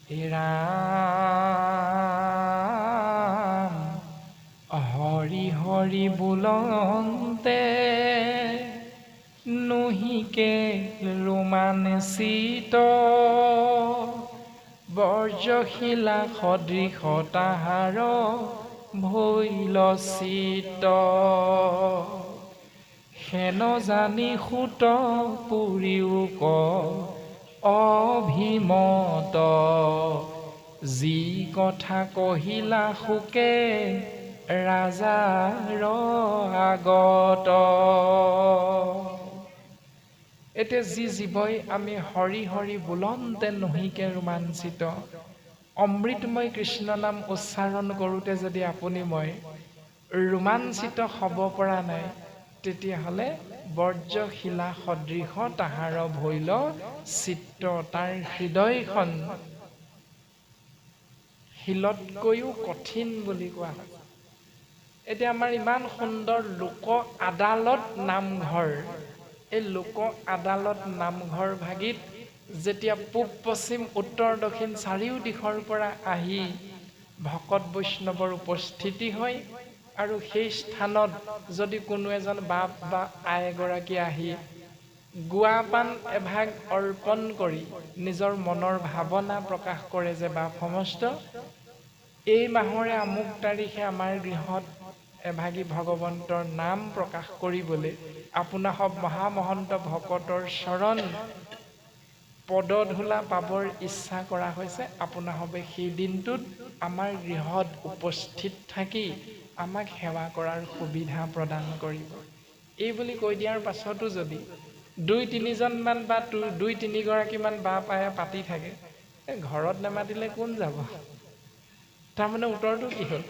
ৰাম হৰি হৰি বোলন্তে নহিকে ৰোমাঞ্চিত বৰ্জশিলা সদৃশ তাহাৰ ভৈল চিত হেন জানি সুত পুৰিও ক অভিমত যি কথা কহিলা সুকে ৰাজাৰ আগত। এতিয়া যি জীৱই আমি হৰি হৰি বোলন্তে নহিকে ৰোমাঞ্চিত অমৃতময় কৃষ্ণ নাম উচ্চাৰণ কৰোঁতে যদি আপুনি মই ৰোমাঞ্চিত হ'ব পৰা নাই, তেতিয়াহ'লে বৰ্জশিলা সদৃশ তাহাৰ ভৈল চিত্ত, তাৰ হৃদয়খন শিলতকৈও কঠিন বুলি কোৱা হয়। এতিয়া আমাৰ ইমান সুন্দৰ লোক আদালত নামঘৰ, এই লোক আদালত নামঘৰ ভাগিত যেতিয়া পূব পশ্চিম উত্তৰ দক্ষিণ চাৰিও দিশৰ পৰা আহি ভকত বৈষ্ণৱৰ উপস্থিতি হয়, আৰু সেই স্থানত যদি কোনো এজন বাপ বা আই এগৰাকী আহি গুৱা পাণ এভাগ অৰ্পণ কৰি নিজৰ মনৰ ভাৱনা প্ৰকাশ কৰে যে বাপ সমস্ত এই মাহৰে আমুক তাৰিখে আমাৰ গৃহত এভাগী ভগৱন্তৰ নাম প্ৰকাশ কৰিবলৈ আপোনাৰ সব মহামহন্ত ভকতৰ চৰণ পদধূলা পাবৰ ইচ্ছা কৰা হৈছে, আপোনাৰ সবে সেই দিনটোত আমাৰ গৃহত উপস্থিত থাকি আমাক সেৱা কৰাৰ সুবিধা প্ৰদান কৰিব। এই বুলি কৈ দিয়াৰ পাছতো যদি 2-3জনমান বা 2-3গৰাকীমান বাপ আয়ে পাতি থাকে, ঘৰত নেমাতিলে কোন যাব? তাৰমানে উত্তৰটো কি হ'ল?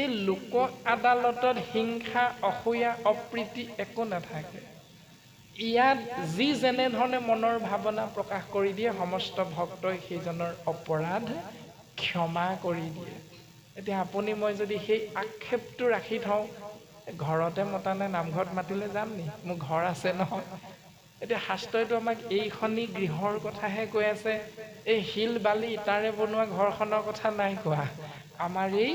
এই লোক আদালতত হিংসা অসূয়া অপ্ৰীতি একো নাথাকে। ইয়াত যি যেনেধৰণে মনৰ ভাৱনা প্ৰকাশ কৰি দিয়ে সমস্ত ভক্তই সেইজনৰ অপৰাধ ক্ষমা কৰি দিয়ে। এতিয়া আপুনি মই যদি সেই আক্ষেপটো ৰাখি থওঁ, ঘৰতে মতা নাই নামঘৰত মাতিলে যাম নি? মোৰ ঘৰ আছে নহয়। এতিয়া শাস্ত্ৰইতো আমাক এইখনি গৃহৰ কথাহে কৈ আছে, এই শিল বালি ইটাৰে বনোৱা ঘৰখনৰ কথা নাই কোৱা। আমাৰ এই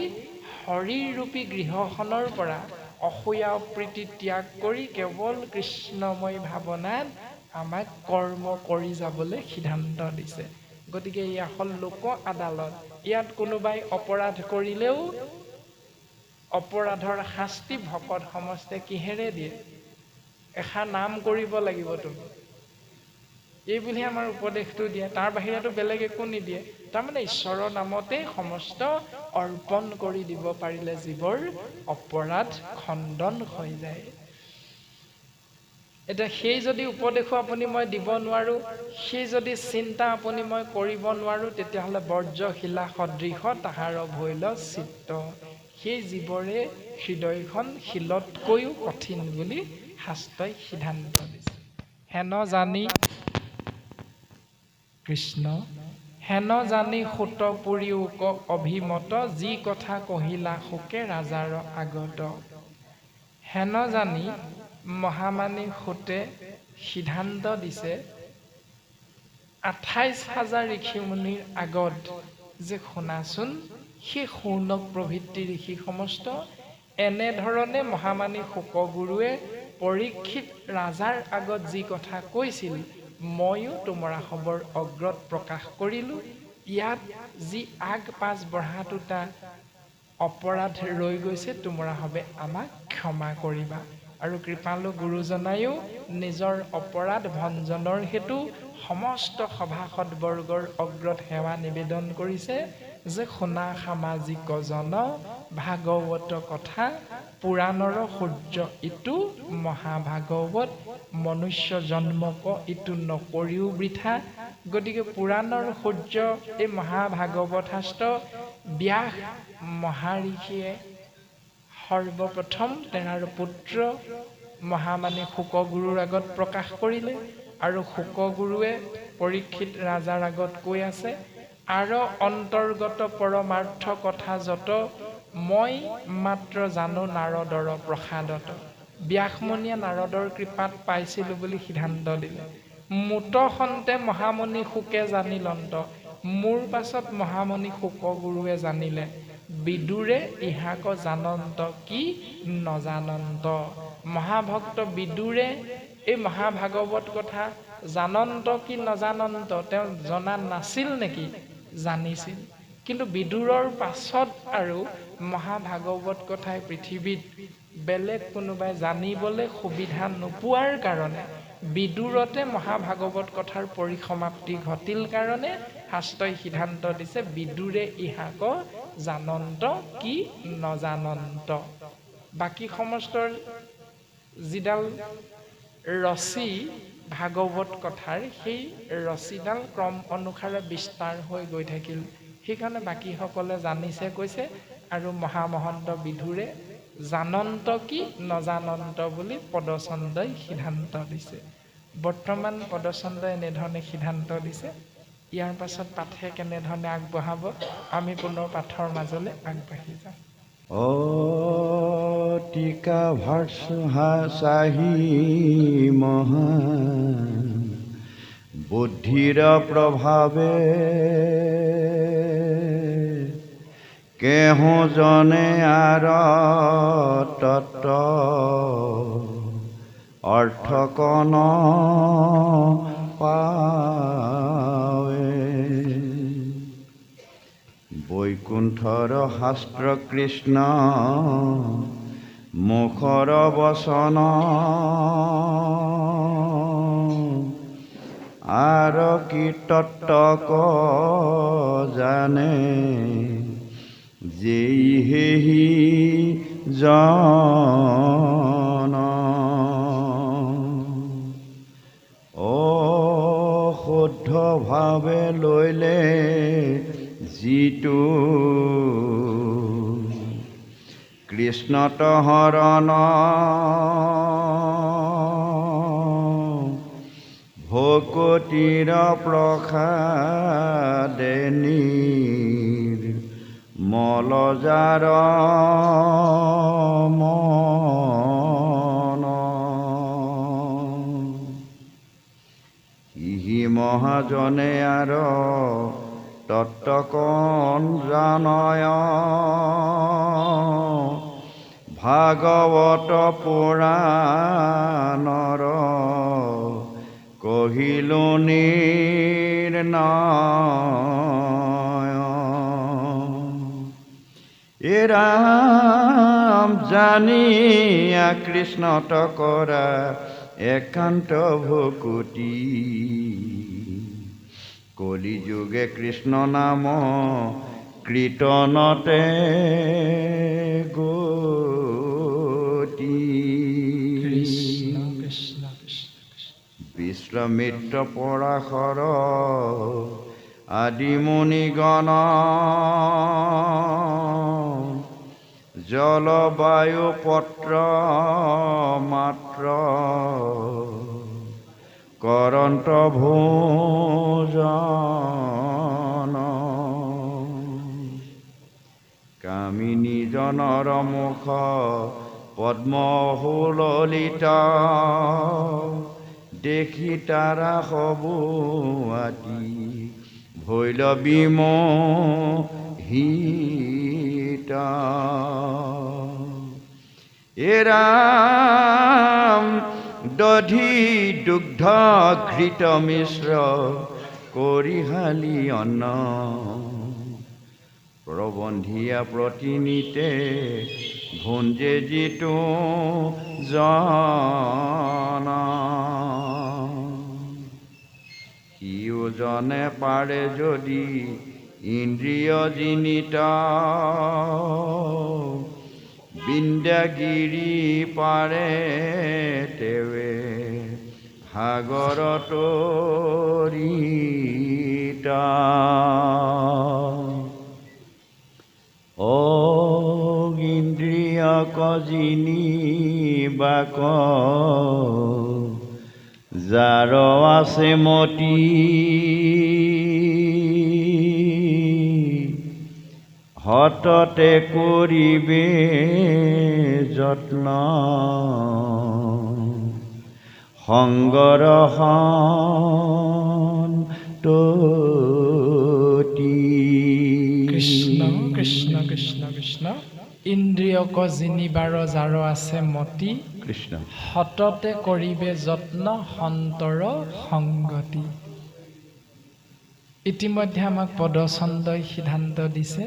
শৰীৰৰূপী গৃহখনৰ পৰা অসূয়া অপ্ৰীতি ত্যাগ কৰি কেৱল কৃষ্ণময় ভাৱনাত আমাক কৰ্ম কৰি যাবলৈ সিদ্ধান্ত দিছে। গতিকে এয়া হ'ল লোক আদালত। ইয়াত কোনোবাই অপৰাধ কৰিলেও অপৰাধৰ শাস্তি ভকত সমস্তে কিহেৰে দিয়ে? এষাৰ নাম কৰিব লাগিব তুমি, এই বুলি আমাৰ উপদেশটো দিয়ে। তাৰ বাহিৰেতো বেলেগ একো নিদিয়ে। তাৰমানে ঈশ্বৰৰ নামতে সমস্ত অৰ্পণ কৰি দিব পাৰিলে জীৱৰ অপৰাধ খণ্ডন হৈ যায়। এতিয়া সেই যদি উপদেশো আপুনি মই দিব নোৱাৰো, সেই যদি চিন্তা আপুনি মই কৰিব নোৱাৰো, তেতিয়াহ'লে বৰ্জশিলা সদৃশ তাহাৰ ভৈল চিত্ত, সেই জীৱৰে হৃদয়খন শিলতকৈও কঠিন বুলি শাস্ত্ৰই সিদ্ধান্ত দিছে। হেন জানি কৃষ্ণ হেন জানি সুত পুৰিওক অভিমত যি কথা কহিলা সুকে ৰাজাৰ আগত। হেন জানি মহামানী সুতে সিদ্ধান্ত দিছে 28,000 ঋষিমুনিৰ আগত যে শুনাচোন, সেই শৌনক প্ৰভৃতি ঋষি সমস্ত এনেধৰণে মহামানী শুকগুৰুৱে পৰীক্ষিত ৰাজাৰ আগত যি কথা কৈছিল, ময়ো তোমৰা খবৰ অগ্ৰত প্ৰকাশ কৰিলোঁ। ইয়াত যি আগ পাছ বঢ়াটোটা অপৰাধ ৰৈ গৈছে, তোমৰা হবে আমাক ক্ষমা কৰিবা। আৰু কৃপালু গুৰুজনায়ো নিজৰ অপৰাধ ভঞ্জনৰ হেতু সমস্ত সভাসদবৰ্গৰ অগ্ৰত সেৱা নিবেদন কৰিছে যে শুনা সামাজিক জন ভাগৱত কথা পুৰাণৰ সূৰ্য ইটো মহাভাগৱত মনুষ্য জন্মক ইটো নকৰিও বৃথা। গতিকে পুৰাণৰ সূৰ্য এই মহাভাগৱত শাস্ত্ৰ ব্যাস মহাঋষিয়ে সৰ্বপ্ৰথম তেনাৰ পুত্ৰ মহামানী শুকগুৰুৰ আগত প্ৰকাশ কৰিলে, আৰু শুকগুৰুৱে পৰীক্ষিত ৰাজাৰ আগত কৈ আছে, আৰু অন্তৰ্গত পৰমাৰ্থ কথা যত মই মাত্ৰ জানো নাৰদৰ প্ৰসাদত। ব্যাসমুনিয়ে নাৰদৰ কৃপাত পাইছিলো বুলি সিদ্ধান্ত দিলে। মুত সন্তে মহামুনি শুকে জানিলন্ত মোৰ পাছত মহামণি শুকগুৰুৱে জানিলে বিদুৰে ইহাক জানন্ত কি নজানন্ত। মহাভক্ত বিদুৰে এই মহাভাগৱত কথা জানন্ত কি নজানন্ত তেওঁ জনা নাছিল নেকি? জানিছিল। কিন্তু বিদুৰৰ পাছত আৰু মহাভাগৱত কথাই পৃথিৱীত বেলেগ কোনোবাই জানিবলৈ সুবিধা নোপোৱাৰ কাৰণে বিদুৰতে মহাভাগৱত কথাৰ পৰিসমাপ্তি ঘটিল কাৰণে শাস্ত্ৰই সিদ্ধান্ত দিছে বিদুৰে ইহাক জানন্ত কি নজানন্ত। বাকী সমস্তৰ যিডাল ৰচি ভাগৱত কথাৰ সেই ৰচিডাল ক্ৰম অনুসাৰে বিস্তাৰ হৈ গৈ থাকিল। সেইকাৰণে বাকীসকলে জানিছে কৈছে আৰু মহামহন্ত বিদুৰে জানন্ত কি নজানন্ত বুলি পদচন্দই সিদ্ধান্ত দিছে। বৰ্তমান পদচন্দই এনেধৰণে সিদ্ধান্ত দিছে। ইয়াৰ পাছত পাঠে কেনেধৰণে আগবঢ়াব আমি পুনৰ পাঠৰ মাজলৈ আগবাঢ়ি যাম। টিকা ভাষাহি মহা বুদ্ধিৰ প্ৰভাৱে কেহো জনে আৰ তত্ত্ব অৰ্থকন পাৱে। বৈকুণ্ঠৰ শাস্ত্ৰ কৃষ্ণ মুখৰ বচন আৰ কি তত্ত্বক জানে যেই হেহি জন। শুদ্ধ ভাৱে লৈলে যিটো কৃষ্ণত হৰণ ভকতিৰ প্ৰসাদে নিৰ্মল যাৰ মন। সিহি মহাজনে আৰ তত্ত্বকন জানয় ভাগৱত পুৰাণৰ কহিলো নিৰ্ণয়। এ ৰাম জানিয়া কৃষ্ণত কৰা একান্ত ভকতি কলিযুগে কৃষ্ণ নাম কীৰ্তনতে গতি। বিশ্বামিত্ৰ পৰাশৰ আদি মুনিগণ জলবায়ু পত্ৰ মাত্ৰ কৰন্ত ভোজন। কামিনী জনৰ মুখ পদ্ম সুললিত দেখি তাৰা সবু আতি ভৈল বিমোহিত। এ ৰাম দধি দুগ্ধ ঘৃত মিশ্ৰ কৰিহালি অন্ন প্ৰবন্ধিয়া প্ৰতিনিতে ভুঞ্জে যিটো জন। সিও জনে পাৰে যদি ইন্দ্ৰিয় জিনিত বিন্দ্যাগিৰি পাৰে তেৱে সাগৰ তৰিত। ইন্দ্ৰিয়ক জিনিবাক যাৰ আছে মতি হততে কৰিবে যত্ন সংগৰ সন্ততি। অক জিনিবাৰ যাৰ আছে মতি কৃষ্ণ সততে কৰিবে যত্ন সন্তৰ সংগতি। ইতিমধ্যে আমাক পদছন্দই সিদ্ধান্ত দিছে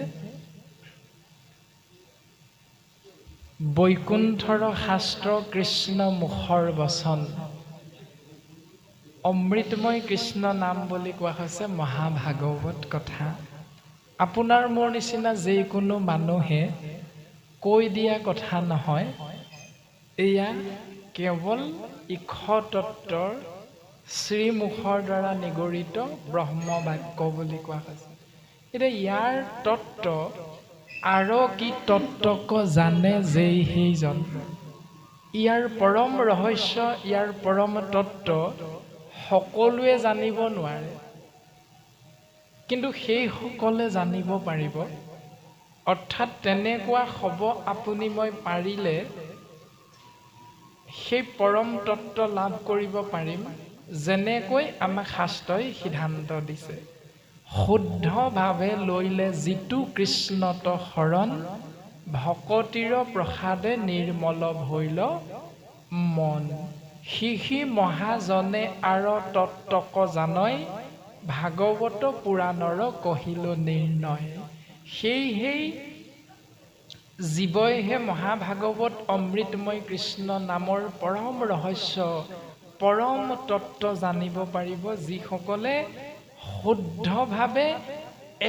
বৈকুণ্ঠৰ শাস্ত্ৰ কৃষ্ণ মুখৰ বচন। অমৃতময় কৃষ্ণ নাম বুলি কোৱা হৈছে মহাভাগৱত কথা। আপোনাৰ মোৰ নিচিনা যিকোনো মানুহে কৈ দিয়া কথা নহয়, এয়া কেৱল ইক্ষতত্বৰ শ্ৰীমুখৰ দ্বাৰা নিগৰিত ব্ৰহ্মবাক্য বুলি কোৱা হৈছে। এতিয়া ইয়াৰ তত্ত্ব আৰু কি তত্ত্বক জানে যেই সেইজন। ইয়াৰ পৰম ৰহস্য, ইয়াৰ পৰম তত্ত্ব সকলোৱে জানিব নোৱাৰে, কিন্তু সেইসকলে জানিব পাৰিব। অৰ্থাৎ তেনেকুৱা হ'ব আপুনি মই পাৰিলে সেই পৰম তত্ত্ব লাভ কৰিব পাৰিম, যেনেকৈ আমাক শাস্ত্ৰই সিদ্ধান্ত দিছে। শুদ্ধভাৱে লৈলে যিটো কৃষ্ণত শৰণ, ভকতিৰ প্ৰসাদে নিৰ্মল ভৈল মন। সিহি মহাজনে আৰ তত্ত্বক জানয়, ভাগৱত পুৰাণৰ কহিল নিৰ্ণয়। সেই জীৱইহে মহাভাগৱত অমৃতময় কৃষ্ণ নামৰ পৰম ৰহস্য, পৰম তত্ত্ব জানিব পাৰিব, যিসকলে শুদ্ধভাৱে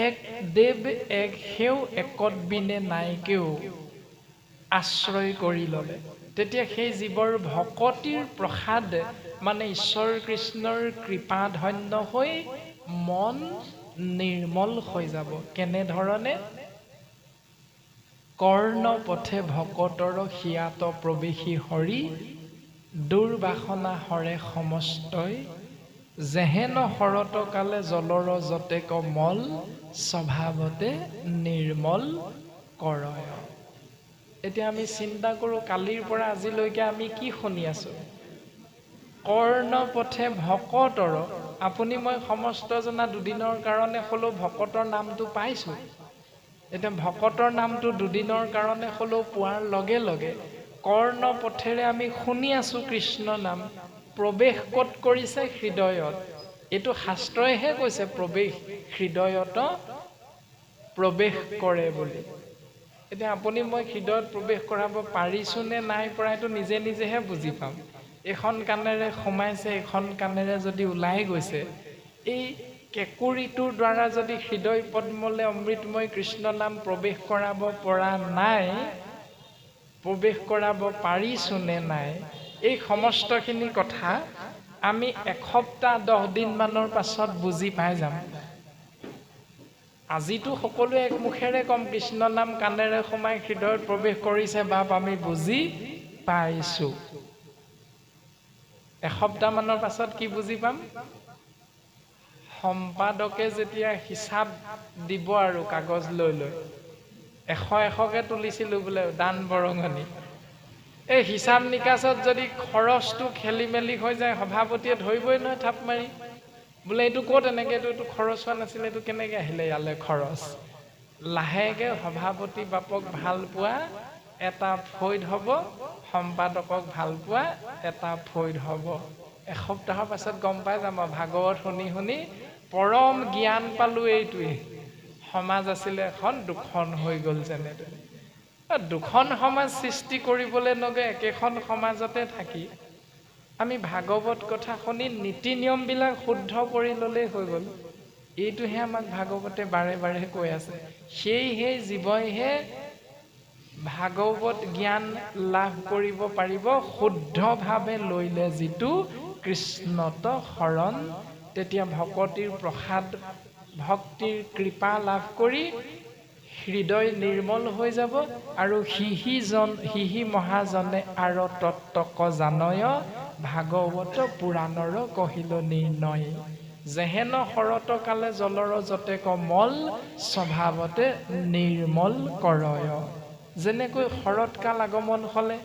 এক দেৱ এক সেউ একত বিনে নাইকেও আশ্ৰয় কৰি ল'লে। তেতিয়া সেই জীৱৰ ভকতিৰ প্ৰসাদ মানে ঈশ্বৰ কৃষ্ণৰ কৃপা ধন্য হৈ মন নিৰ্মল হৈ যাব। কেনেধৰণে? কৰ্ণ পথে ভকতৰ হিয়াত প্ৰৱেশী হৰি, দুৰ্বাসনা হৰে সমস্তই, যেহেন শৰত কালে জলৰ যতেক মল, স্বভাৱতে নিৰ্মল কৰয়। এতিয়া আমি চিন্তা কৰোঁ, কালিৰ পৰা আজিলৈকে আমি কি শুনি আছোঁ? কৰ্ণ পথে ভকতৰ, আপুনি মই সমস্ত জনা দুদিনৰ কাৰণে হ'লেও ভকতৰ নামটো পাইছোঁ। এতিয়া ভকতৰ নামটো দুদিনৰ কাৰণে হ'লেও পোৱাৰ লগে লগে কৰ্ণ পথেৰে আমি শুনি আছোঁ কৃষ্ণ নাম। প্ৰৱেশ ক'ত কৰিছে? হৃদয়ত। এইটো শাস্ত্ৰইহে কৈছে প্ৰৱেশ হৃদয়ত প্ৰৱেশ কৰে বুলি। এতিয়া আপুনি মই হৃদয়ত প্ৰৱেশ কৰাব পাৰিছোঁ নে নাই পৰা, এইটো নিজে নিজেহে বুজি পাম। এখন কাণেৰে সোমাইছে, এখন কাণেৰে যদি ওলাই গৈছে, এই কেঁকুৰিটোৰ দ্বাৰা যদি হৃদয় পদ্মলে অমৃতময় কৃষ্ণ নাম প্ৰৱেশ কৰাব পৰা নাই, প্ৰৱেশ কৰাব পাৰিছোঁ নে নাই, এই সমস্তখিনি কথা আমি এসপ্তাহ 10 দিন মানৰ পাছত বুজি পাই যাম। আজিতো সকলোৱে একমুখেৰে কম কৃষ্ণ নাম কাণেৰে সোমাই হৃদয়ত প্ৰৱেশ কৰিছে, বাপ আমি বুজি পাইছোঁ। এসপ্তাহ মানৰ পাছত কি বুজি পাম? সম্পাদকে যেতিয়া হিচাপ দিব আৰু কাগজ লৈ লৈ, 100-100কে তুলিছিলোঁ বোলে দান বৰঙণি, এই হিচাপ নিকাচত যদি খৰচটো খেলি মেলি হৈ যায়, সভাপতিয়ে ধৰিবই নহয় থাপ মাৰি, বোলে এইটো ক'ত এনেকৈ, এইটো খৰচ হোৱা নাছিলে, এইটো কেনেকৈ আহিলে ইয়ালৈ খৰচ। লাহেকৈ সভাপতি বাপক ভাল পোৱা এটা ফৈদ হ'ব, সম্পাদকক ভাল পোৱা এটা ফৈদ হ'ব। এসপ্তাহৰ পাছত গম পাই যাম, ভাগৱত শুনি শুনি পৰম জ্ঞান পালোঁ এইটোৱে। সমাজ আছিলে এখন, দুখন হৈ গ'ল যেনেদৰে। দুখন সমাজ সৃষ্টি কৰিবলৈ নগৈ একেখন সমাজতে থাকি আমি ভাগৱত কথা শুনি নীতি নিয়মবিলাক শুদ্ধ কৰি ল'লেই হৈ গ'ল। এইটোহে আমাক ভাগৱতে বাৰে বাৰে কৈ আছে। সেয়েহে জীৱইহে ভাগৱত জ্ঞান লাভ কৰিব পাৰিব শুদ্ধভাৱে লৈলে যিটো কৃষ্ণত শৰণ। তেতিয়া ভকতিৰ প্ৰসাদ, ভক্তিৰ কৃপা লাভ কৰি হৃদয় নিৰ্মল হৈ যাব। আৰু সিহি মহাজনে আৰ তত্ত্বক জানয়, ভাগৱত পুৰাণৰ কহিল নিৰ্ণয়। যেহেন শৰত কালে জলৰ যতেক মল, স্বভাৱতে নিৰ্মল কৰয়। যেনেকৈ শৰৎকাল আগমন হ'লে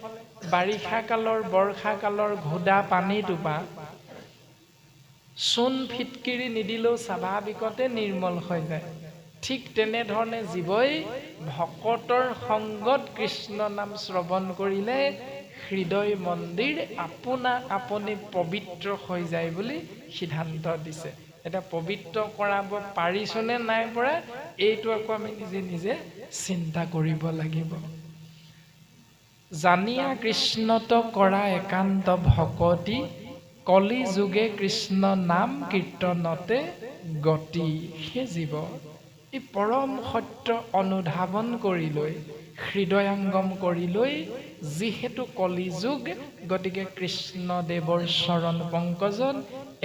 বাৰিষা কালৰ, বৰ্ষা কালৰ ঘোদা পানীটোপা চূণ ফিটকিৰি নিদিলেও স্বাভাৱিকতে নিৰ্মল হৈ যায়। ঠিক তেনেধৰণে জীৱই ভকতৰ সংগত কৃষ্ণ নাম শ্ৰৱণ কৰিলে হৃদয় মন্দিৰ আপোনা আপুনি পবিত্ৰ হৈ যায় বুলি সিদ্ধান্ত দিছে। এটা পবিত্ৰ কৰাব পাৰিছোনে নাই পৰা, এইটো আকৌ আমি নিজে নিজে চিন্তা কৰিব লাগিব। জানিয়া কৃষ্ণত কৰা একান্ত ভকতি, কলি যুগে কৃষ্ণ নাম কীৰ্তনতে গতি। সেই জীৱ এই পৰম সত্য অনুধাৱন কৰি লৈ হৃদয়ংগম কৰি লৈ যিহেতু কলিযুগ, গতিকে কৃষ্ণদেৱৰ চৰণ পংকজত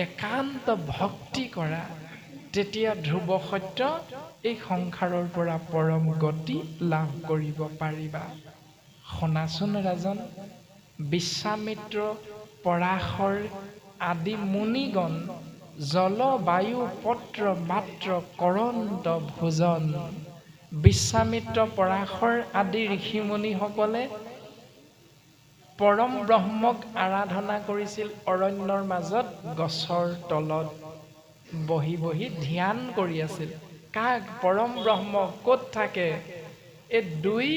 একান্ত ভক্তি কৰা, তেতিয়া ধ্ৰুৱ সত্য এই সংসাৰৰ পৰা পৰম গতি লাভ কৰিব পাৰিবা। শুনাচোন ৰাজন, বিশ্বামিত্ৰ, পৰাশৰ আদি মুনিগণ জল বায়ু পত্ৰ মাত্ৰ কৰন্ত ভোজন। বিশ্বামিত্ৰ, পৰাশৰ আদি ঋষিমুনিসকলে পৰম ব্ৰহ্মক আৰাধনা কৰিছিল। অৰণ্যৰ মাজত গছৰ তলত বহি বহি ধ্যান কৰি আছিল। কাক? পৰম ব্ৰহ্ম। ক'ত থাকে? এই দুই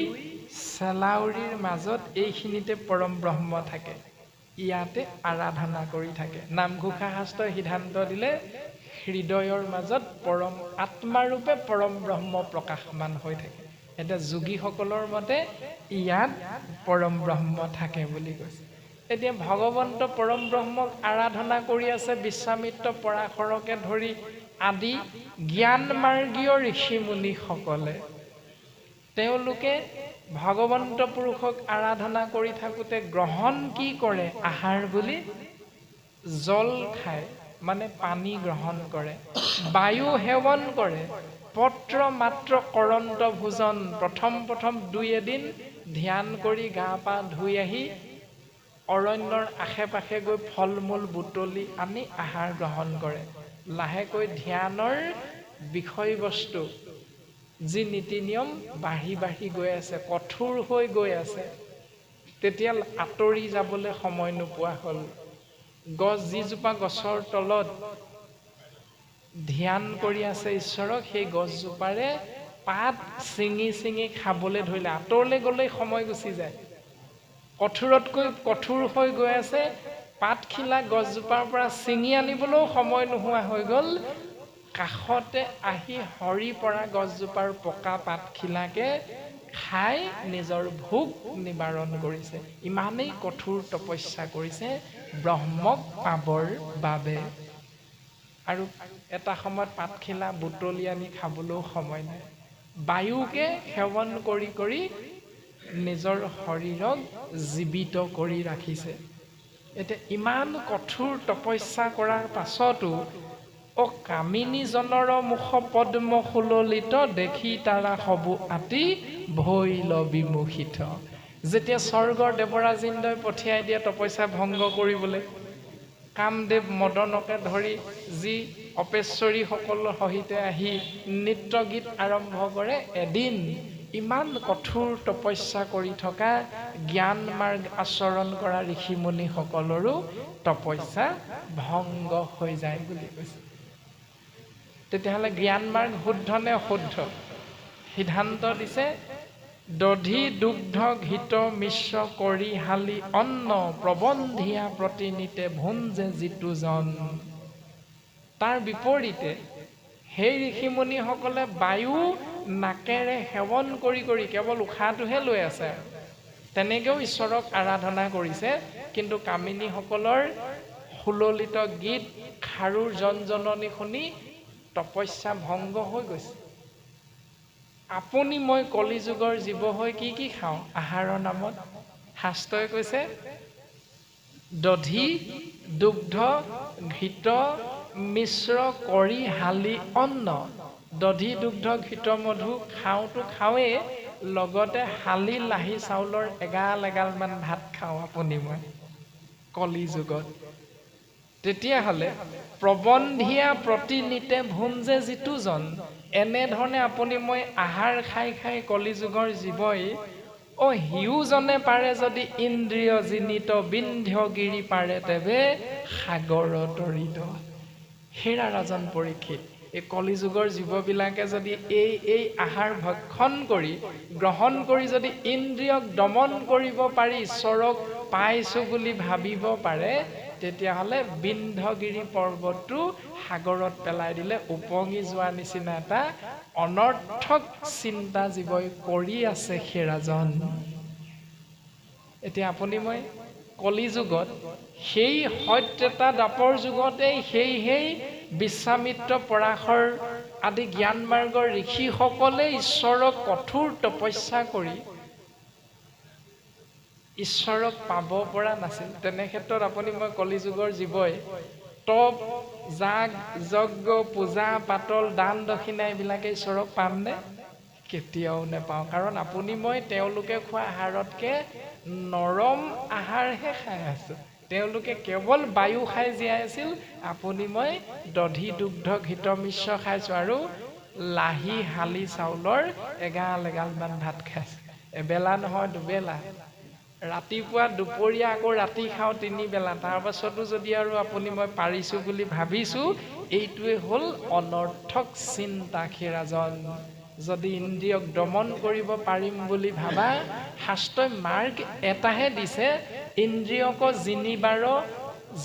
চেলাউৰিৰ মাজত এইখিনিতে পৰম ব্ৰহ্ম থাকে। ইয়াতে আৰাধনা কৰি থাকে। নামঘোষা শাস্ত্ৰই সিদ্ধান্ত দিলে হৃদয়ৰ মাজত পৰম আত্মাৰূপে পৰম ব্ৰহ্ম প্ৰকাশমান হৈ থাকে। এতিয়া যোগীসকলৰ মতে ইয়াত পৰম ব্ৰহ্ম থাকে বুলি কৈছে। এতিয়া ভগৱন্ত পৰম ব্ৰহ্মক আৰাধনা কৰি আছে বিশ্বামিত্ৰ, পৰাশৰকে ধৰি আদি জ্ঞান মাৰ্গীয় ঋষিমুনিসকলে। তেওঁলোকে ভগৱন্ত পুৰুষক আৰাধনা কৰি থাকোঁতে গ্ৰহণ কি কৰে? আহাৰ বুলি জল খায়, মানে পানী গ্ৰহণ কৰে। বায়ু সেৱন কৰে। পত্ৰ মাত্ৰ কৰন্ত ভোজন। প্ৰথম দুই এদিন ধ্যান কৰি গা পা ধুই আহি অৰণ্যৰ আশে পাশে গৈ ফল মূল বুটলি আনি আহাৰ গ্ৰহণ কৰে। লাহেকৈ ধ্যানৰ বিষয়বস্তু যি নীতি নিয়ম বাঢ়ি বাঢ়ি গৈ আছে, কঠোৰ হৈ গৈ আছে। তেতিয়া আঁতৰি যাবলৈ সময় নোপোৱা হ'ল। যিজোপা গছৰ তলত ধ্যান কৰি আছে ঈশ্বৰক, সেই গছজোপাৰে পাত ছিঙি ছিঙি খাবলৈ ধৰিলে। আঁতৰলৈ গ'লেই সময় গুচি যায়। কঠোৰতকৈ কঠোৰ হৈ গৈ আছে। পাতখিলা গছজোপাৰ পৰা ছিঙি আনিবলৈও সময় নোহোৱা হৈ গ'ল। কাষতে আহি সৰি পৰা গছজোপাৰ পকা পাতখিলাকে খাই নিজৰ ভোক নিবাৰণ কৰিছে। ইমানেই কঠোৰ তপস্যা কৰিছে ব্ৰহ্মক পাবৰ বাবে। আৰু এটা সময়ত পাতখিলা বুটলি আনি খাবলৈও সময় নাই। বায়ুকে সেৱন কৰি কৰি নিজৰ শৰীৰক জীৱিত কৰি ৰাখিছে। এতিয়া ইমান কঠোৰ তপস্যা কৰাৰ পাছতো কামিনীজনৰ মুখ পদ্ম সুললিত, দেখি তাৰা সবু আতি ভৈল বিমুখিত। যেতিয়া স্বৰ্গৰ দেৱৰাজ ইন্দ্ৰই পঠিয়াই দিয়ে তপস্যা ভংগ কৰিবলৈ, কামদেৱ মদনকে ধৰি যি অপেশ্বৰীসকলৰ সহিতে আহি নৃত্য গীত আৰম্ভ কৰে, এদিন ইমান কঠোৰ তপস্যা কৰি থকা জ্ঞান মাৰ্গ আচৰণ কৰা ঋষিমুনিসকলৰো তপস্যা ভংগ হৈ যায় বুলি কৈছে। তেতিয়াহ'লে জ্ঞান মাৰ্গ শুদ্ধ নে অশুদ্ধ? সিদ্ধান্ত দিছে দধি দুগ্ধ ঘৃত মিশ্ৰ কৰি হালি অন্ন, প্ৰবন্ধিয়া প্ৰতিনিতে ভুঞ্জে যিটো জন। তাৰ বিপৰীতে সেই ঋষিমুনিসকলে বায়ু নাকেৰে সেৱন কৰি কৰি কেৱল উশাহটোহে লৈ আছে। তেনেকৈও ঈশ্বৰক আৰাধনা কৰিছে। কিন্তু কামিনীসকলৰ সুললিত গীত, খাৰুৰ জনজননী শুনি তপস্যা ভংগ হৈ গৈছে। আপুনি মই কলিযুগৰ জীৱ হৈ কি কি খাওঁ আহাৰৰ নামত? শাস্ত্ৰই কৈছে দধি দুগ্ধ ঘৃত মিশ্ৰ কৰি হালি অন্ন। দধি দুগ্ধ ঘৃত মধু খাওঁতো খাওঁৱেই, লগতে হালি লাহি চাউলৰ এগাল এগালমান ভাত খাওঁ আপুনি মই কলিযুগত। তেতিয়াহ'লে প্ৰবন্ধিয়া প্ৰতিনিতে ভুঞ্জে যিটো জন, এনেধৰণে আপুনি মই আহাৰ খাই খাই কলিযুগৰ জীৱই হিউজনে পাৰে যদি ইন্দ্ৰিয় জিনিত বিন্ধ্যগিৰি পাৰে তেবে সাগৰ তৰিত। হেৰা ৰাজন পৰীক্ষিত, এই কলিযুগৰ জীৱবিলাকে যদি এই আহাৰ ভক্ষণ কৰি গ্ৰহণ কৰি যদি ইন্দ্ৰিয়ক দমন কৰিব পাৰি ঈশ্বৰক পাইছো বুলি ভাবিব পাৰে তেতিয়াহ'লে বিন্ধ্যগিৰি পৰ্বতটো সাগৰত পেলাই দিলে উপঙি যোৱা নিচিনা এটা অনৰ্থক চিন্তা জীৱই কৰি আছে সেই ৰাজন। এতিয়া আপুনি মই কলিযুগত সেই সত্যতা দাপৰ যুগতেই সেই বিশ্বামিত্ৰ পৰাশৰ আদি জ্ঞান মাৰ্গৰ ঋষিসকলে ঈশ্বৰক কঠোৰ তপস্যা কৰি ঈশ্বৰক পাব পৰা নাছিল। তেনে ক্ষেত্ৰত আপুনি মই কলিযুগৰ জীৱই তপ যাগ যজ্ঞ পূজা পাতল দান দক্ষিণা এইবিলাকে ঈশ্বৰক পামনে? কেতিয়াও নেপাওঁ। কাৰণ আপুনি মই তেওঁলোকে খোৱা আহাৰতকে নৰম আহাৰহে খাই আছো। তেওঁলোকে কেৱল বায়ু খাই জীয়াই আছিল, আপুনি মই দধি দুগ্ধ ঘৃত মিশ্ৰ খাইছো আৰু লাহি হালি চাউলৰ এগাল মান ভাত খাইছো। এবেলা নহয় দুবেলা, ৰাতিপুৱা দুপৰীয়া আকৌ ৰাতি খাওঁ 3 বেলা। তাৰ পাছতো যদি আৰু আপুনি মই পাৰিছো বুলি ভাবিছো, এইটোৱে হ'ল অনৰ্থক চিন্তা খেৰাজন। যদি ইন্দ্ৰিয়ক দমন কৰিব পাৰিম বুলি ভাবা, শাস্ত্ৰই মাৰ্গ এটাহে দিছে, ইন্দ্ৰিয়ক জিনিবাৰ